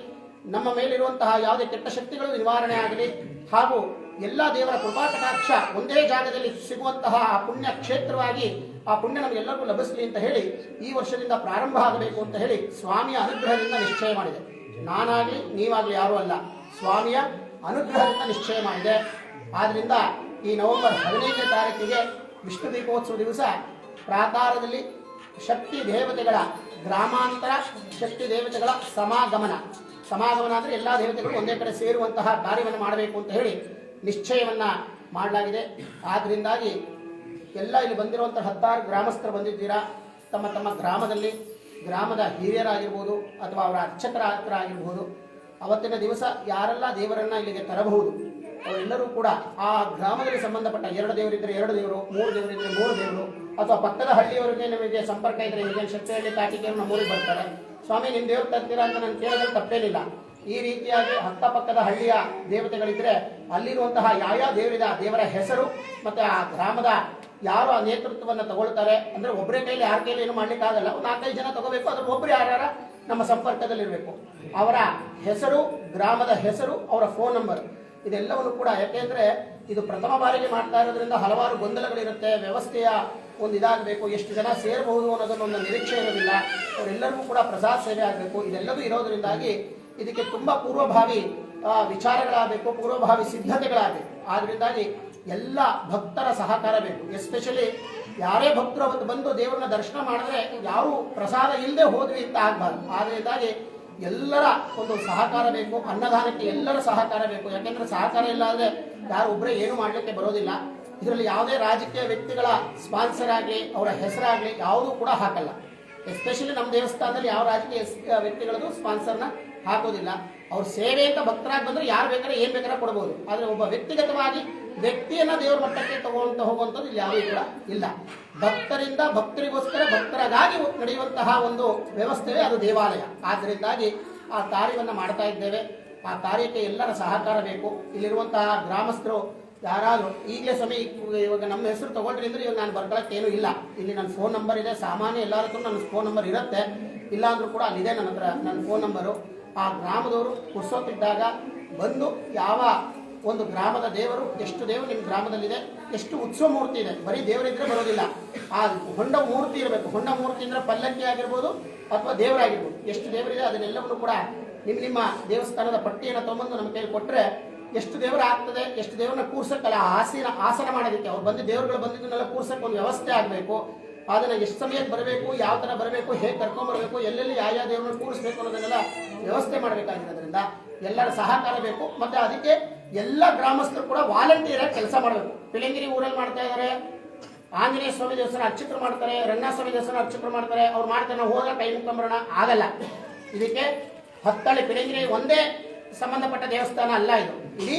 ನಮ್ಮ ಮೇಲಿರುವಂತಹ ಯಾವುದೇ ಕೆಟ್ಟ ಶಕ್ತಿಗಳು ನಿವಾರಣೆ ಆಗಲಿ, ಹಾಗೂ ಎಲ್ಲ ದೇವರ ಕೃಪಾ ಕಟಾಕ್ಷ ಒಂದೇ ಜಾಗದಲ್ಲಿ ಸಿಗುವಂತಹ ಆ ಪುಣ್ಯ ಕ್ಷೇತ್ರವಾಗಿ ಆ ಪುಣ್ಯ ನಮಗೆಲ್ಲರಿಗೂ ಲಭಿಸಲಿ ಅಂತ ಹೇಳಿ ಈ ವರ್ಷದಿಂದ ಪ್ರಾರಂಭ ಆಗಬೇಕು ಅಂತ ಹೇಳಿ ಸ್ವಾಮಿಯ ಅನುಗ್ರಹದಿಂದ ನಿಶ್ಚಯ ಮಾಡಿದೆ. ನಾನಾಗಲಿ ನೀವಾಗಲಿ ಯಾರೂ ಅಲ್ಲ, ಸ್ವಾಮಿಯ ಅನುಗ್ರಹದಿಂದ ನಿಶ್ಚಯ ಮಾಡಿದೆ. ಆದ್ರಿಂದ ಈ ನವೆಂಬರ್ 15ನೇ ತಾರೀಕಿಗೆ ವಿಷ್ಣು ದೀಪೋತ್ಸವ ದಿವಸ ಪ್ರಾಕಾರದಲ್ಲಿ ಶಕ್ತಿ ದೇವತೆಗಳ ಗ್ರಾಮಾಂತರ ಶಕ್ತಿ ದೇವತೆಗಳ ಸಮಾಗಮನ ಅಂದರೆ ಎಲ್ಲ ದೇವತೆಗಳು ಒಂದೇ ಕಡೆ ಸೇರುವಂತಹ ಕಾರ್ಯವನ್ನು ಮಾಡಬೇಕು ಅಂತ ಹೇಳಿ ನಿಶ್ಚಯವನ್ನ ಮಾಡಲಾಗಿದೆ. ಆದ್ರಿಂದಾಗಿ ಎಲ್ಲ ಇಲ್ಲಿ ಬಂದಿರುವಂತಹ 10 ಗ್ರಾಮಸ್ಥರು ಬಂದಿದ್ದೀರಾ. ತಮ್ಮ ತಮ್ಮ ಗ್ರಾಮದಲ್ಲಿ ಗ್ರಾಮದ ಹಿರಿಯರಾಗಿರ್ಬೋದು ಅಥವಾ ಅವರ ಅರ್ಚಕರಾಗಿರ್ಬೋದು, ಅವತ್ತಿನ ದಿವಸ ಯಾರೆಲ್ಲ ದೇವರನ್ನ ಇಲ್ಲಿಗೆ ತರಬಹುದು ಅವರೆಲ್ಲರೂ ಕೂಡ ಆ ಗ್ರಾಮದಲ್ಲಿ ಸಂಬಂಧಪಟ್ಟ 2 ದೇವರಿದ್ರೆ 2 ದೇವರು, 3 ದೇವರಿದ್ರೆ 3 ದೇವರು, ಅಥವಾ ಪಕ್ಕದ ಹಳ್ಳಿಯವರಿಗೆ ನಿಮಗೆ ಸಂಪರ್ಕ ಇದ್ರೆ ಈಗ ಶಕ್ತಿಹಳ್ಳಿ ತಾಟಿಕೆಯವರು ನಮ್ಮೂರಿಗೆ ಬರ್ತಾರೆ, ಸ್ವಾಮಿ ನಿಮ್ಮ ದೇವ್ರು ತರ್ತೀರಾ ಅಂತ ನಾನು ಕೇಳಿದ್ರೆ ತಪ್ಪೇನಿಲ್ಲ. ಈ ರೀತಿಯಾಗಿ ಅಕ್ಕಪಕ್ಕದ ಹಳ್ಳಿಯ ದೇವತೆಗಳಿದ್ರೆ ಅಲ್ಲಿರುವಂತಹ ಯಾವ ದೇವರಿದ ದೇವರ ಹೆಸರು ಮತ್ತೆ ಆ ಗ್ರಾಮದ ಯಾರು ಆ ನೇತೃತ್ವವನ್ನು ತಗೊಳ್ತಾರೆ, ಅಂದ್ರೆ ಒಬ್ಬರೇ ಕೈಲಿ ಯಾರ ಕೈಲಿ ಏನು ಮಾಡ್ಲಿಕ್ಕೆ ಆಗಲ್ಲ, 4-5 ಜನ ತಗೋಬೇಕು. ಅದ್ರ ಒಬ್ರು ಯಾರ್ಯಾರ ನಮ್ಮ ಸಂಪರ್ಕದಲ್ಲಿರಬೇಕು. ಅವರ ಹೆಸರು, ಗ್ರಾಮದ ಹೆಸರು, ಅವರ ಫೋನ್ ನಂಬರ್ ಇದೆಲ್ಲವನ್ನು ಕೂಡ, ಯಾಕೆಂದ್ರೆ ಇದು ಪ್ರಥಮ ಬಾರಿಗೆ ಮಾಡ್ತಾ ಇರೋದ್ರಿಂದ ಹಲವಾರು ಗೊಂದಲಗಳಿರುತ್ತೆ. ವ್ಯವಸ್ಥೆಯ ಒಂದು ಇದಾಗಬೇಕು, ಎಷ್ಟು ಜನ ಸೇರಬಹುದು ಅನ್ನೋದನ್ನೊಂದು ನಿರೀಕ್ಷೆ ಇರೋದಿಲ್ಲ. ಅವರೆಲ್ಲರಿಗೂ ಕೂಡ ಪ್ರಸಾದ ಸೇವೆ ಆಗಬೇಕು. ಇದೆಲ್ಲವೂ ಇರೋದ್ರಿಂದಾಗಿ ಇದಕ್ಕೆ ತುಂಬಾ ಪೂರ್ವಭಾವಿ ವಿಚಾರಗಳಾಗಬೇಕು, ಪೂರ್ವಭಾವಿ ಸಿದ್ಧತೆಗಳಾಗಬೇಕು. ಆದ್ರಿಂದಾಗಿ ಎಲ್ಲ ಭಕ್ತರ ಸಹಕಾರ ಬೇಕು. ಎಸ್ಪೆಷಲಿ ಯಾರೇ ಭಕ್ತರು ಅವತ್ತು ಬಂದು ದೇವರನ್ನ ದರ್ಶನ ಮಾಡಿದ್ರೆ ಯಾರು ಪ್ರಸಾದ ಇಲ್ಲದೆ ಹೋದ್ವಿ ಅಂತ ಆಗ್ಬಾರ್ದು. ಆದ್ರಿಂದಾಗಿ ಎಲ್ಲರ ಒಂದು ಸಹಕಾರ ಬೇಕು. ಅನ್ನದಾನಕ್ಕೆ ಎಲ್ಲರ ಸಹಕಾರ ಬೇಕು. ಯಾಕೆಂದ್ರೆ ಸಹಕಾರ ಇಲ್ಲ ಅಂದ್ರೆ ಯಾರು ಒಬ್ಬರೇ ಏನು ಮಾಡ್ಲಿಕ್ಕೆ ಬರೋದಿಲ್ಲ. ಇದರಲ್ಲಿ ಯಾವುದೇ ರಾಜಕೀಯ ವ್ಯಕ್ತಿಗಳ ಸ್ಪಾನ್ಸರ್ ಆಗಲಿ ಅವರ ಹೆಸರಾಗಲಿ ಯಾವುದೂ ಕೂಡ ಹಾಕಲ್ಲ. ಎಸ್ಪೆಷಲಿ ನಮ್ಮ ದೇವಸ್ಥಾನದಲ್ಲಿ ಯಾವ ರಾಜಕೀಯ ವ್ಯಕ್ತಿಗಳದ್ದು ಸ್ಪಾನ್ಸರ್ನ ಹಾಕೋದಿಲ್ಲ. ಅವ್ರ ಸೇವೆ ಅಂತ ಭಕ್ತರಾಗಿ ಬಂದ್ರೆ ಯಾರು ಬೇಕಾದ್ರೆ ಏನ್ ಬೇಕಾದ್ರೆ ಕೊಡಬಹುದು. ಆದ್ರೆ ಒಬ್ಬ ವ್ಯಕ್ತಿಗತವಾಗಿ ವ್ಯಕ್ತಿಯನ್ನ ದೇವರ ಮಟ್ಟಕ್ಕೆ ತಗೊಂಡು ಹೋಗುವಂಥದ್ದು ಇಲ್ಲಿ ಯಾವುದೂ ಕೂಡ ಇಲ್ಲ. ಭಕ್ತರಿಂದ ಭಕ್ತರಿಗೋಸ್ಕರ ಭಕ್ತರಾಗಿ ನಡೆಯುವಂತಹ ಒಂದು ವ್ಯವಸ್ಥೆ ಅದು ದೇವಾಲಯ. ಆದ್ದರಿಂದಾಗಿ ಆ ಕಾರ್ಯವನ್ನು ಮಾಡ್ತಾ ಇದ್ದೇವೆ. ಆ ಕಾರ್ಯಕ್ಕೆ ಎಲ್ಲರ ಸಹಕಾರ ಬೇಕು. ಇಲ್ಲಿರುವಂತಹ ಗ್ರಾಮಸ್ಥರು ಯಾರಾದರೂ ಈಗಲೇ ಸಮಯ ಇವಾಗ ನಮ್ಮ ಹೆಸರು ತಗೊಳ್ರಿ ಅಂದ್ರೆ ಇವಾಗ ನಾನು ಬರ್ಕೊಳ್ಳೋಕೆ ಏನೂ ಇಲ್ಲ. ಇಲ್ಲಿ ನನ್ನ ಫೋನ್ ನಂಬರ್ ಇದೆ. ಸಾಮಾನ್ಯ ಎಲ್ಲರ ಹತ್ರ ನನ್ನ ಫೋನ್ ನಂಬರ್ ಇರುತ್ತೆ. ಇಲ್ಲ ಅಂದ್ರೂ ಕೂಡ ಅಲ್ಲಿದೆ ನನ್ನ ಹತ್ರ ನನ್ನ ಫೋನ್ ನಂಬರು. ಆ ಗ್ರಾಮದವರು ಕುರ್ಸೋತಿದ್ದಾಗ ಬಂದು ಯಾವ ಒಂದು ಗ್ರಾಮದ ದೇವರು, ಎಷ್ಟು ದೇವರು ನಿಮ್ಮ ಗ್ರಾಮದಲ್ಲಿದೆ, ಎಷ್ಟು ಉತ್ಸವ ಮೂರ್ತಿ ಇದೆ, ಬರೀ ದೇವರಿದ್ರೆ ಬರೋದಿಲ್ಲ, ಆ ಹೊಂಡ ಮೂರ್ತಿ ಇರಬೇಕು. ಹೊಂಡ ಮೂರ್ತಿ ಅಂದ್ರೆ ಪಲ್ಲಕ್ಕಿ ಆಗಿರ್ಬೋದು ಅಥವಾ ದೇವರಾಗಿರ್ಬೋದು, ಎಷ್ಟು ದೇವರಿದೆ ಅದನ್ನೆಲ್ಲವನ್ನು ಕೂಡ ನಿಮ್ಮ ದೇವಸ್ಥಾನದ ಪಟ್ಟಿಯನ್ನು ತಗೊಂಡು ನಮ್ಮ ಕೈಲಿ ಕೊಟ್ಟರೆ ಎಷ್ಟು ದೇವರ ಆಗ್ತದೆ, ಎಷ್ಟು ದೇವರನ್ನ ಕೂರ್ಸಕ್ಕಲ್ಲ ಆಸನ ಮಾಡೋದಕ್ಕೆ ಅವ್ರು ಬಂದು ದೇವರುಗಳು ಬಂದಿದ್ದನ್ನೆಲ್ಲ ಕೂರ್ಸಕ್ಕೆ ಒಂದು ವ್ಯವಸ್ಥೆ ಆಗಬೇಕು. ಅದನ್ನ ಎಷ್ಟು ಸಮಯಕ್ಕೆ ಬರಬೇಕು, ಯಾವ ತರ ಬರಬೇಕು, ಹೇಗೆ ಕರ್ಕೊಂಡ್ಬರ್ಬೇಕು, ಎಲ್ಲೆಲ್ಲಿ ಯಾವ ದೇವರನ್ನ ಕೂರಿಸ್ಬೇಕು ಅನ್ನೋದನ್ನೆಲ್ಲ ವ್ಯವಸ್ಥೆ ಮಾಡಬೇಕಾಗಿರೋದ್ರಿಂದ ಎಲ್ಲರ ಸಹಕಾರ ಬೇಕು. ಮತ್ತೆ ಅದಕ್ಕೆ ಎಲ್ಲ ಗ್ರಾಮಸ್ಥರು ಕೂಡ ವಾಲಂಟಿಯರ್ ಆಗಿ ಕೆಲಸ ಮಾಡಬೇಕು. ಪಿಳಂಗಿರಿ ಊರಲ್ಲಿ ಮಾಡ್ತಾ ಇದ್ದಾರೆ, ಆಂಜನೇಯ ಸ್ವಾಮಿ ದೇವಸ್ಥಾನ ಅರ್ಚಕರು ಮಾಡ್ತಾರೆ, ರಂಗನಾಥ ದೇವಸ್ಥಾನ ಅರ್ಚಕರು ಮಾಡ್ತಾರೆ, ಅವ್ರು ಮಾಡ್ತಾರೆ. ನಾವು ಹೋದ್ರೆ ಕೈ ಮುಖಂಬರೋಣ ಆಗಲ್ಲ. ಇದಕ್ಕೆ ಹತ್ತಳ್ಳಿ ಪಿಳಂಗಿರಿ ಒಂದೇ ಸಂಬಂಧಪಟ್ಟ ದೇವಸ್ಥಾನ ಅಲ್ಲ, ಇದು ಇಡೀ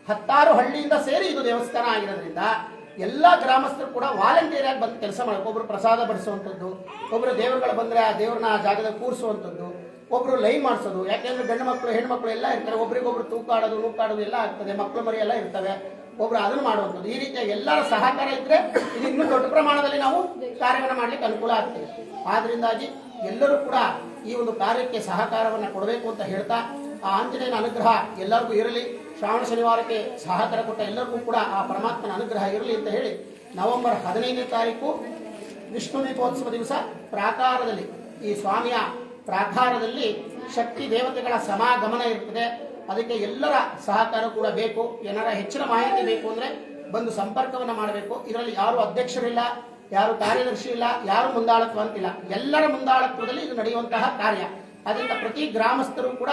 10 ಹಳ್ಳಿಯಿಂದ ಸೇರಿ ಇದು ದೇವಸ್ಥಾನ ಆಗಿರೋದ್ರಿಂದ ಎಲ್ಲ ಗ್ರಾಮಸ್ಥರು ಕೂಡ ವಾಲಂಟಿಯರ್ ಆಗಿ ಬಂದು ಕೆಲಸ ಮಾಡಬೇಕು. ಒಬ್ರು ಪ್ರಸಾದ ಬಡಿಸುವಂಥದ್ದು, ಒಬ್ರು ದೇವರುಗಳು ಬಂದ್ರೆ ಆ ದೇವ್ರನ್ನ ಆ ಜಾಗದಲ್ಲಿ ಕೂರಿಸುವಂಥದ್ದು, ಒಬ್ರು ಲೈವ್ ಮಾಡಿಸೋದು. ಯಾಕೆಂದ್ರೆ ಗಂಡು ಮಕ್ಕಳು ಹೆಣ್ಮಕ್ಳು ಎಲ್ಲ ಇರ್ತಾರೆ, ಒಬ್ರಿಗೊಬ್ರು ತೂಕಾಡೋದು ನೂಕಾಡೋದು ಎಲ್ಲ ಆಗ್ತದೆ, ಮಕ್ಕಳು ಮರಿ ಎಲ್ಲ ಇರ್ತವೆ, ಒಬ್ರು ಅದನ್ನು ಮಾಡುವಂಥದ್ದು. ಈ ರೀತಿಯ ಎಲ್ಲರ ಸಹಕಾರ ಇದ್ರೆ ಇದು ಇನ್ನೂ ದೊಡ್ಡ ಪ್ರಮಾಣದಲ್ಲಿ ನಾವು ಕಾರ್ಯವನ್ನು ಮಾಡ್ಲಿಕ್ಕೆ ಅನುಕೂಲ ಆಗ್ತದೆ. ಆದ್ರಿಂದಾಗಿ ಎಲ್ಲರೂ ಕೂಡ ಈ ಒಂದು ಕಾರ್ಯಕ್ಕೆ ಸಹಕಾರವನ್ನು ಕೊಡಬೇಕು ಅಂತ ಹೇಳ್ತಾ, ಆ ಆಂಜನೇಯನ ಅನುಗ್ರಹ ಎಲ್ಲರಿಗೂ ಇರಲಿ. ಶ್ರಾವಣ ಶನಿವಾರಕ್ಕೆ ಸಹಕಾರ ಕೊಟ್ಟ ಎಲ್ಲರಿಗೂ ಕೂಡ ಆ ಪರಮಾತ್ಮನ ಅನುಗ್ರಹ ಇರಲಿ ಅಂತ ಹೇಳಿ ನವೆಂಬರ್ 15ನೇ ತಾರೀಕು ವಿಷ್ಣು ದೀಪೋತ್ಸವ ದಿವಸ ಪ್ರಾಕಾರದಲ್ಲಿ, ಈ ಸ್ವಾಮಿಯ ಪ್ರಾಕಾರದಲ್ಲಿ ಶಕ್ತಿ ದೇವತೆಗಳ ಸಮಾಗಮನ ಇರ್ತದೆ. ಅದಕ್ಕೆ ಎಲ್ಲರ ಸಹಕಾರ ಕೂಡ ಬೇಕು. ಏನಾರ ಹೆಚ್ಚಿನ ಮಾಹಿತಿ ಬೇಕು ಅಂದ್ರೆ ಬಂದು ಸಂಪರ್ಕವನ್ನು ಮಾಡಬೇಕು. ಇದರಲ್ಲಿ ಯಾರು ಅಧ್ಯಕ್ಷರಿಲ್ಲ, ಯಾರು ಕಾರ್ಯದರ್ಶಿ ಇಲ್ಲ, ಯಾರು ಮುಂದಾಳತ್ವ ಅಂತಿಲ್ಲ. ಎಲ್ಲರ ಮುಂದಾಳತ್ವದಲ್ಲಿ ಇದು ನಡೆಯುವಂತಹ ಕಾರ್ಯ. ಅದರಿಂದ ಪ್ರತಿ ಗ್ರಾಮಸ್ಥರು ಕೂಡ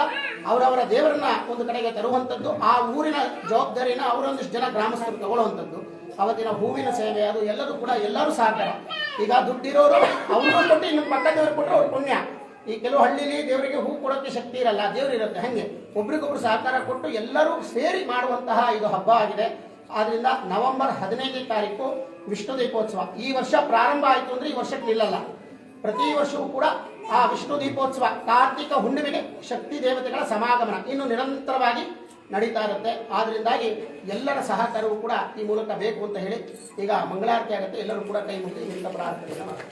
ಅವರವರ ದೇವರನ್ನ ಒಂದು ಕಡೆಗೆ ತರುವಂಥದ್ದು, ಆ ಊರಿನ ಜವಾಬ್ದಾರಿನ ಅವರೊಂದಿಷ್ಟು ಜನ ಗ್ರಾಮಸ್ಥರು ತಗೊಳ್ಳುವಂಥದ್ದು. ಅವತ್ತಿನ ಹೂವಿನ ಸೇವೆ ಅದು ಎಲ್ಲದೂ ಕೂಡ ಎಲ್ಲರೂ ಸಹಕಾರ. ಈಗ ದುಡ್ಡಿರೋರು ಅವ್ರಿಗೂ ಕೊಟ್ಟು ಇನ್ನು ಪಕ್ಕ ದೇವರು ಕೊಟ್ಟರೆ ಅವ್ರ ಪುಣ್ಯ. ಈ ಕೆಲವು ಹಳ್ಳಿಲಿ ದೇವರಿಗೆ ಹೂ ಕೊಡೋಕ್ಕೆ ಶಕ್ತಿ ಇರಲ್ಲ, ದೇವರಿರುತ್ತೆ. ಹಂಗೆ ಒಬ್ರಿಗೊಬ್ರು ಸಹಕಾರ ಕೊಟ್ಟು ಎಲ್ಲರೂ ಸೇರಿ ಮಾಡುವಂತಹ ಇದು ಹಬ್ಬ ಆಗಿದೆ. ಆದ್ರಿಂದ ನವೆಂಬರ್ 15ನೇ ತಾರೀಕು ವಿಷ್ಣು ದೀಪೋತ್ಸವ ಈ ವರ್ಷ ಪ್ರಾರಂಭ ಆಯಿತು ಅಂದ್ರೆ ಈ ವರ್ಷಕ್ಕೆ ನಿಲ್ಲಲ್ಲ. ಪ್ರತಿ ವರ್ಷವೂ ಕೂಡ ಆ ವಿಷ್ಣು ದೀಪೋತ್ಸವ ಕಾರ್ತಿಕ ಹುಣ್ಣಿಮೆಗೆ ಶಕ್ತಿ ದೇವತೆಗಳ ಸಮಾಗಮನ ಇನ್ನು ನಿರಂತರವಾಗಿ ನಡೀತಾ ಇರುತ್ತೆ. ಆದ್ರಿಂದಾಗಿ ಎಲ್ಲರ ಸಹಕಾರವೂ ಕೂಡ ಈ ಮೂಲಕ ಬೇಕು ಅಂತ ಹೇಳಿ ಈಗ ಮಂಗಳಾರತಿ ಆಗುತ್ತೆ. ಎಲ್ಲರೂ ಕೂಡ ಕೈ ಮುಗಿದು ಇದರಿಂದ ಪ್ರಾರ್ಥನೆ ಮಾಡಿ.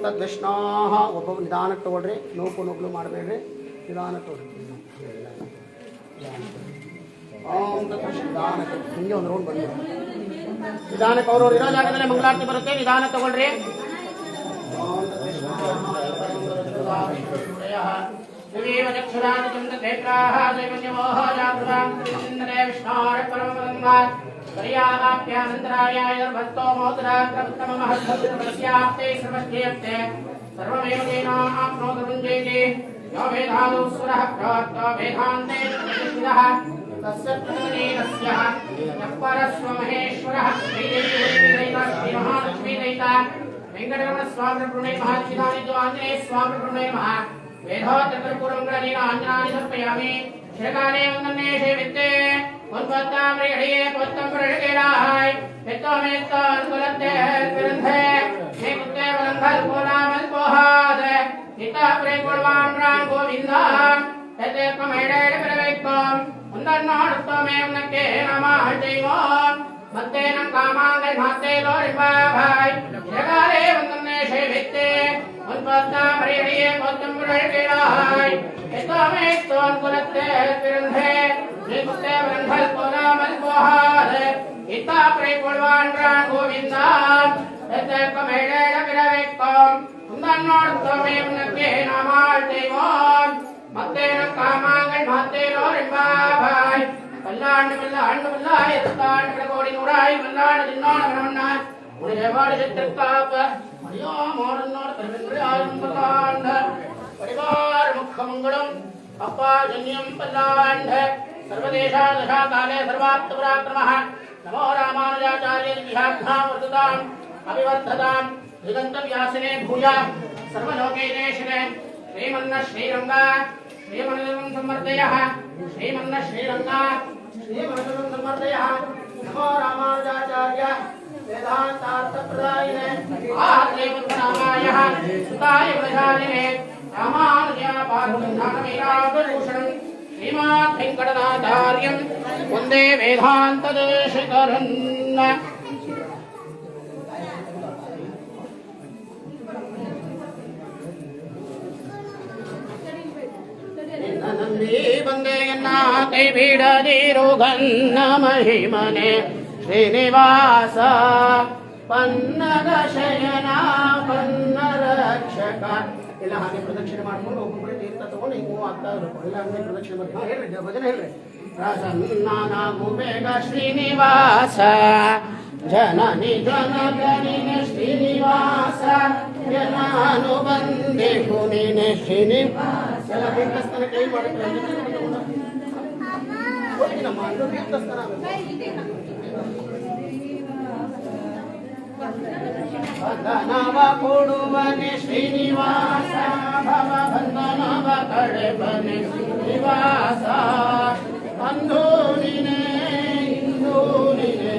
ತದ್ವಿಷ್ಣಾಹ ಒಬ್ಬೊಬ್ಬರು ನಿಧಾನಕ್ಕೆ ತಗೊಳ್ರಿ, ನೂಕು ಮಾಡಬೇಡ್ರಿ, ನಿಧಾನಕ್ಕೆ ತಗೊಳ್ರಿ. ಓಂ ತದ್ವಿಷ್ಣು ನಿಧಾನಕ್ಕೆ ಹಿಂಗೆ ಒಂದು ರೌಂಡ್ ಬಂದು ನಿಧಾನಕ್ಕೆ ಅವ್ರವ್ರು ಇರೋ ಜಾಗದಲ್ಲೇ ಮಂಗಳಾರತಿ ಬರುತ್ತೆ. ನಿಧಾನ ತಗೊಳ್ರಿ. सर्वमेव तेन आप्नोति यो वेदादौ सुरः प्रोक्तो वेदान्ते प्रतिष्ठितः तस्य प्रकृतिरस्य यः परस्वमहेश्वरः श्रीदेवीदैता वेङ्कटरमण स्वामी प्रणय महाचिदानि तो आञ्जनेय स्वामी प्रणय महा वेदोत्तरपूर्वं आञ्जनानि समर्पयामि शिरकाले वन्दने सेविते उन्वत्ताम्रियडिये पुत्तम्प्रळगेराय हितोमेत्तानुकुलते विरुद्धे हे कुत्ते वलंघल कोलामल पोहाद हिताप्रे कुलवान्रान् गोविन्दा तते कमेडेड प्रवेक्कं उन्दन्नाडुत्तमे उन्नके नमः जैवं मत्तेन कामाङ्गै माते लोरिबाभाय शिरकाले वन्दने सेविते उन्वत्ताम्रियडिये पुत्तम्प्रळगेराय हितोमेत्तानुकुलते विरुद्धे निकुते वलंघल कोलामल पोहाद हिताप्रे कुलवान्रान् गोविन्दा तते कमेडेड प्रवेक्कं उन्दन्नाडुत्तमे उन्नके नमः जैवं मत्तेन कामाङ्गै माते लोरिबाभाय वल्लाण्ड वल्लाण्ड वल्लाय तत्ताण्ड प्रकोडि नूराय वल्लाण्ड दिन्नाण ब्रह्मण्ण मुनिजवाड चित्रताप हरिओ मोरन्नोड परमेन्द्रयायं वल्लाण्ड परिवार मुखमंगलम अपाजन्यं वल्लाण्ड सर्वदेशा दशा काले सर्वात्म पराक्रमः नमो रामानुजाचार्य विहाभ्यां वर्धताम् अभिवर्धताम् दिगंत व्यासने भूया सर्वलोकेशने श्रीमन्न श्रीरंगा श्रीमन्नं समर्दयः श्रीमन्न श्रीरंगा श्रीमन्नं समर्दयः नमो रामानुजाचार्य वेदान्तार्थप्रदायिने आत्रेवन्नामायः सुताय प्रजालिने रामानुजा पार्थनामीराभूषणं श्रीमान् वेङ्कटनाथार्यं वन्दे वेदान्तदेशिकरन् नंदी बंदेयन्ना कೈ बिಡದಿರುಗನ್ನ ಮಹಿಮನೆ ಶ್ರೀನಿವಾಸ ಪನ್ನಗ ಶಯನ ಪನ್ನ ರಕ್ಷಕ ಎಲ್ಲ ಹಾಗೆ ಪ್ರದಕ್ಷಿಣೆ ಮಾಡ್ಕೊಂಡು ಒಬ್ಬೊಬ್ಬರೇ ತೀರ್ಥ ತಗೊಂಡು ಹಿಂಗೂ ಆಗ್ತಾ ಇರಬೇಕು ಎಲ್ಲ ಹಂಗೆ ಪ್ರದಕ್ಷಿಣೆ ಮಾಡ್ಕೊಂಡು ಹೇಳ್ರಿ ಭಜನೆ ಹೇಳ್ರಿ ಪ್ರಸನ್ನಾನಾಗು ಬೇಗ ಶ್ರೀನಿವಾಸ ಜನನಿ ಜನಗನಿನ ಶ್ರೀನಿವಾಸ ಜನಾನು ಬಂದೇಹು ನೀನೆ ಶ್ರೀನಿವಾಸ ಎಲ್ಲ ತೀರ್ಥಸ್ಥಾನ ಕೈ ಮಾಡಿದ್ರೆ ನಮ್ಮ ತೀರ್ಥಸ್ಥಾನ ಬಂಧನವ ಕೊಡುವನೆ ಶ್ರೀನಿವಾಸ ಭವ ಬಂಧನವ ಕಡೆಬನೆ ಶ್ರೀನಿವಾಸ ಬಂಧು ನೀನೆ ಹಿಂದೂ ನೀನೆ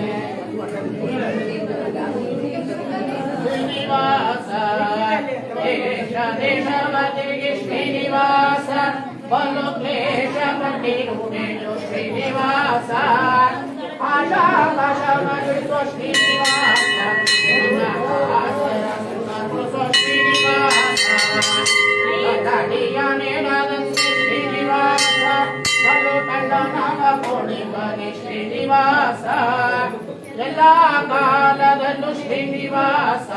ಶ್ರೀನಿವಾಸ ದೇಶ ದೇಶವತಿಗೆ ಶ್ರೀನಿವಾಸ ಬಲು ಕ್ಲೇಶ ಪಟ್ಟಿರುವೆಯೋ ಶ್ರೀನಿವಾಸ ಆಶಾ ಪಾಶ ಮಾಡಿರುವ ಶ್ರೀನಿವಾಸ ಶ್ರೀನಿವಾಸ ಶ್ರೀನಿವಾಸ ಬಲು ಕಂಡನವ ಕೊಡಿಬನೆ ಶ್ರೀನಿವಾಸ ಎಲ್ಲ ಕಾಲದಲ್ಲೂ ಶ್ರೀನಿವಾಸ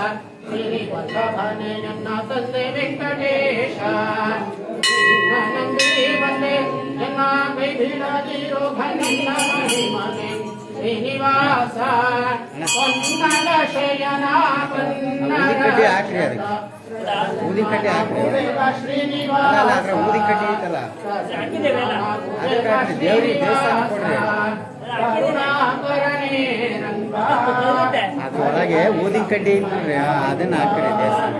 ಶ್ರೀವಲ್ಲಭನೆ ನನ್ನ ತಂದೆ ವೆಂಕಟೇಶ ನಂಬಿ ಬಂದೆ ನನ್ನ ಕೈ ಬಿಡದಿರೋ ಘನ ಮಹಿಮನೆ ಶ್ರೀನಿವಾಸ ಪನ್ನಗ ಶಯನ ಶ್ರೀನಿವಾಸ ದೇವರಿಗೆ ದೇವಸ್ಥಾನ ಕೊಡ್ರಿ ಅದ್ರೊಳಗೆ ಊದಿನ ಕಡ್ಡಿ ಇಟ್ರಿ ಅದನ್ನ ಹಾಕ್ರಿ ದೇವಸ್ಥಾನ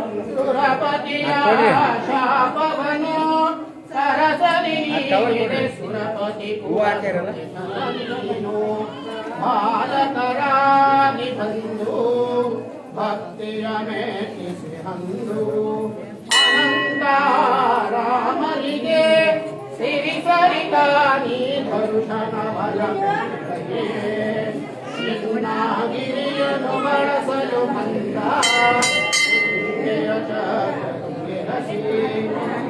ಹೂ ಹಾಕ್ಯಾರಲ್ಲ ಬಂಧು ಭಕ್ತಿಯ ಮೇಟಿಸಿ ಹಂದು ಅನಂತ ರಾಮನಿಗೆ ಸಿರಿ ಸರಿತಾನಿ ಭರುಷನ ಗಿರಿಯನ್ನು ಬಳಸಲು ಬಂದ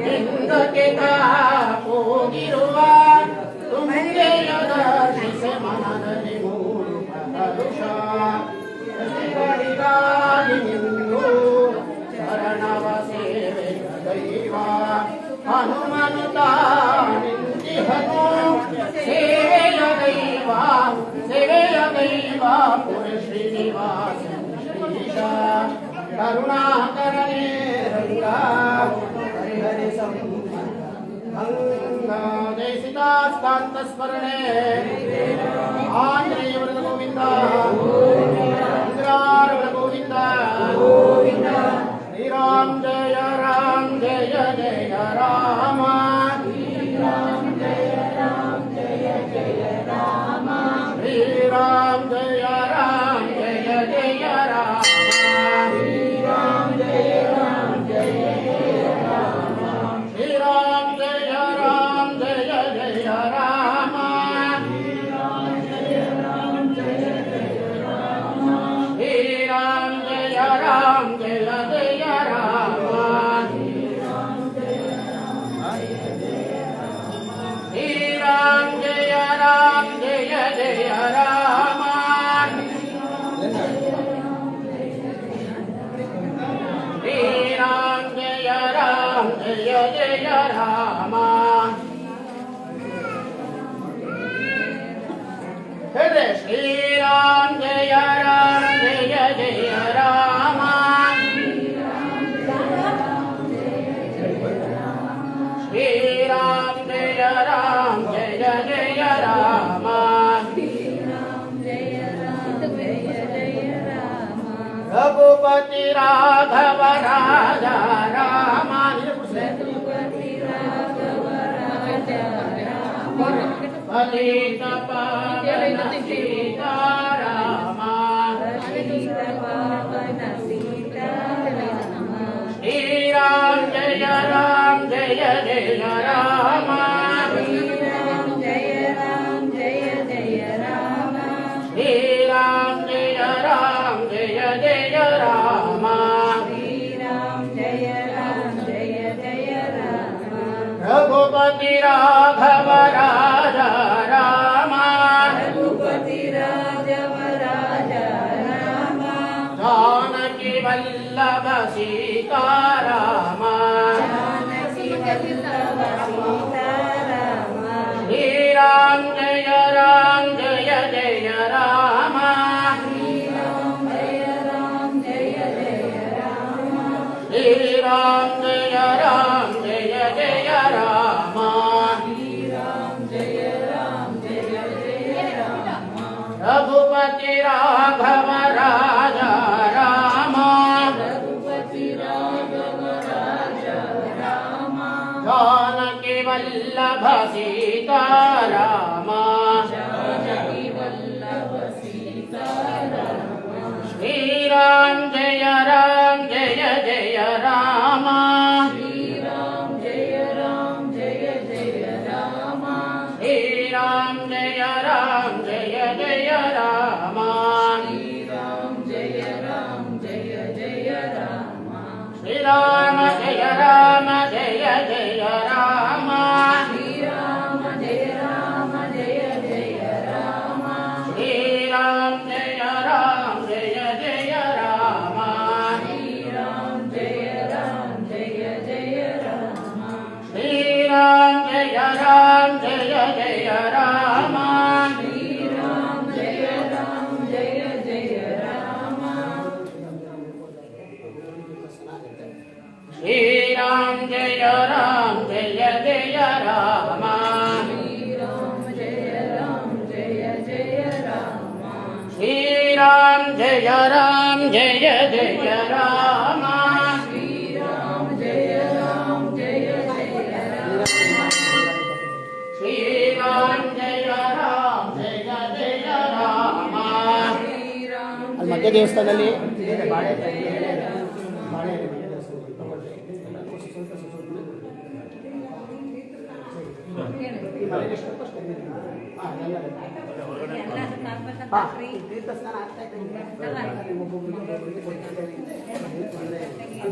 ಹಿಂದಕ್ಕೆ ಹೋಗಿರುವ ತುಂಗೆಯದ ಮನದಲ್ಲಿ ಮೂರು ಹರುಷ ನಿಂದು ಶರಣವ ಸೇವೆ ದೈವ ಹನುಮನುತ ನಿಂತಿಹನು ಸೇವೆಯ ದೈವ ಪುರ ಶ್ರೀನಿವಾಸ ಶ್ರೀಶ ಕರುಣಾಕರನೇ ರಂಗ ಹರಿಹರಿ ಸಂಬಂಧ ಜಯಿಸಿದಾಸ್ಕಾಂತಸ್ಮರಣೆ ಆಂಜನೇಯವರದ ಗೋವಿಂದ ಇಂದ್ರಾರವರ ಗೋವಿಂದ ಶ್ರೀರಾಮ್ ಜಯ ಜಯ ರಾಮ ಶ್ರೀರಾಮ್ ಜಯ ಜಯ ರಾಮ ಶ್ರೀರಾಮ್ ಜಯ ಜಯ ರಾಮ ಶ್ರೀರಾಮ್ ಜಯ ಜಯ ರಾಮ ಶ್ರೀರಾಮ್ ಜಯ ಜಯ ರಾಮ ಶ್ರೀರಾಮ್ ಜಯ ಜಯ ರಾಮ ಶ್ರೀರಾಮ್ ಜಯ ಜಯ ರಾಮ ಶ್ರೀರಾಮ್ ಜಯ ಜಯ ರಾಮ ಶ್ರೀರಾಮ್ ಜಯ ಜಯ ರಾಮ ಹೇಳ್ರೆ ಶ್ರೀರಾಮ್ ಜಯ ಜಯ ರಾಮ ಶ್ರೀರಾಮ್ ಜಯ ಜಯ ರಾಮ ರಘುಪತಿ ರಾಘವ ರಾಜ ರಾಮ ಫಲಿತ ಪಾವನ ಸೀತಾರಾಮ ಶ್ರೀರಾಮ್ ಜಯ ಜಯ ರಾಮ ಶ್ರೀರಾಮ್ ಜಯ ಜಯ ರಾಮ ರಘುಪತಿ ರಾಘವ ರಾಜ ರಾಮ ಜಾನಕಿ ವಲ್ಲಭ ಸೀತಾರಾಮ ಶ್ರೀರಾಮ್ ಜಯ ಜಯ ರಾಮ ಶ್ರೀರಾಮ್ ಜಯ ಜಯ ರಾಮ ರಘುಪತಿ ರಾಘವ ರಾಜ ರಾಮ ಜಾನಕಿ ವಲ್ಲಭ ಸೀತಾರಾಮ ಶ್ರೀರಾಮ್ ಜಯ ಜಯ ರಾಮ ಶ್ರೀರಾಮ್ ಜಯ ಜಯ ರಾಮ ಶ್ರೀರಾಮ್ ಜಯ ಜಯ ರಾಮ ಶ್ರೀರಾಮ ಜಯ ಜಯ ರಾಮ ಶ್ರೀರಾಮ ಜಯ ಜಯ ರಾಮ ಶ್ರೀರಾಮ ಜಯ ಜಯ ರಾಮ ಶ್ರೀರಾಮ ಜಯ ಜಯ ರಾಮ ಶ್ರೀರಾಮ ಜಯ ಜಯ ರಾಮ ಶ್ರೀರಾಮ ಜಯ ಜಯ ರಾಮ ಶ್ರೀರಾಮ ಜಯ ಜಯ ರಾಮ ಶ್ರೀರಾಮ ಜಯ ಜಯ ರಾಮ ಶ್ರೀರಾಮ ಜಯ ಜಯ ರಾಮ ಶ್ರೀರಾಮ ಜಯ ಜಯ ರಾಮ ಶ್ರೀರಾಮ ಜಯ ಜಯ ರಾಮ ಅಲ್ಲಿ ಮಧ್ಯ ದೇವಸ್ಥಾನದಲ್ಲಿ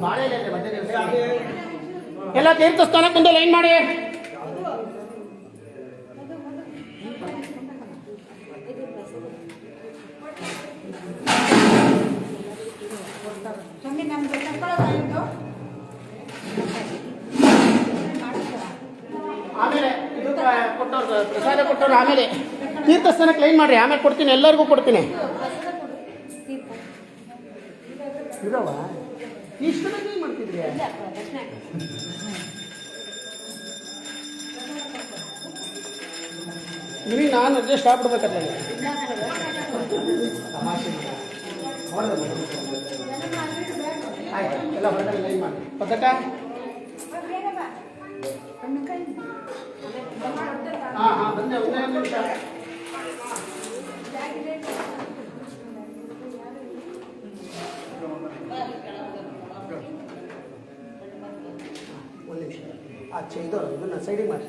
ಬಾಳೆ ಎಲ್ಲ ತೀರ್ಥಸ್ಥಾನಕ್ಕೆ ಮುಂದೆ ಲೈನ್ ಮಾಡಿ. ಆಮೇಲೆ ಇದು ಕೊಟ್ಟವ್ರು ಪ್ರಸಾದ ಕೊಟ್ಟವ್ರು ಆಮೇಲೆ ತೀರ್ಥಸ್ಥಾನಕ್ಕೆ ಲೈನ್ ಮಾಡ್ರಿ, ಆಮೇಲೆ ಕೊಡ್ತೀನಿ, ಎಲ್ಲರಿಗೂ ಕೊಡ್ತೀನಿ. ಇರವ ಇಷ್ಟು ಮಾಡ್ತಿದ್ರಿ ನಿಮಗೆ ನಾನು ಅಡ್ಜಸ್ಟ್ ಆಗ್ಬಿಡ್ಬೇಕಲ್ಲ ತಮಾಷೆ ಆಯ್ತು ಎಲ್ಲ ಹೊರಗಡೆ ಲೈನ್ ಮಾಡಿ ಪದಕ ಹಾಂ ಬಂದೆ ಒಂದೇ ನಿಮಿಷ ಒಂದು ನಿಮಿಷ ಆಚೆ ಇದನ್ನ ಸೈಡಿಗೆ ಮಾಡಿ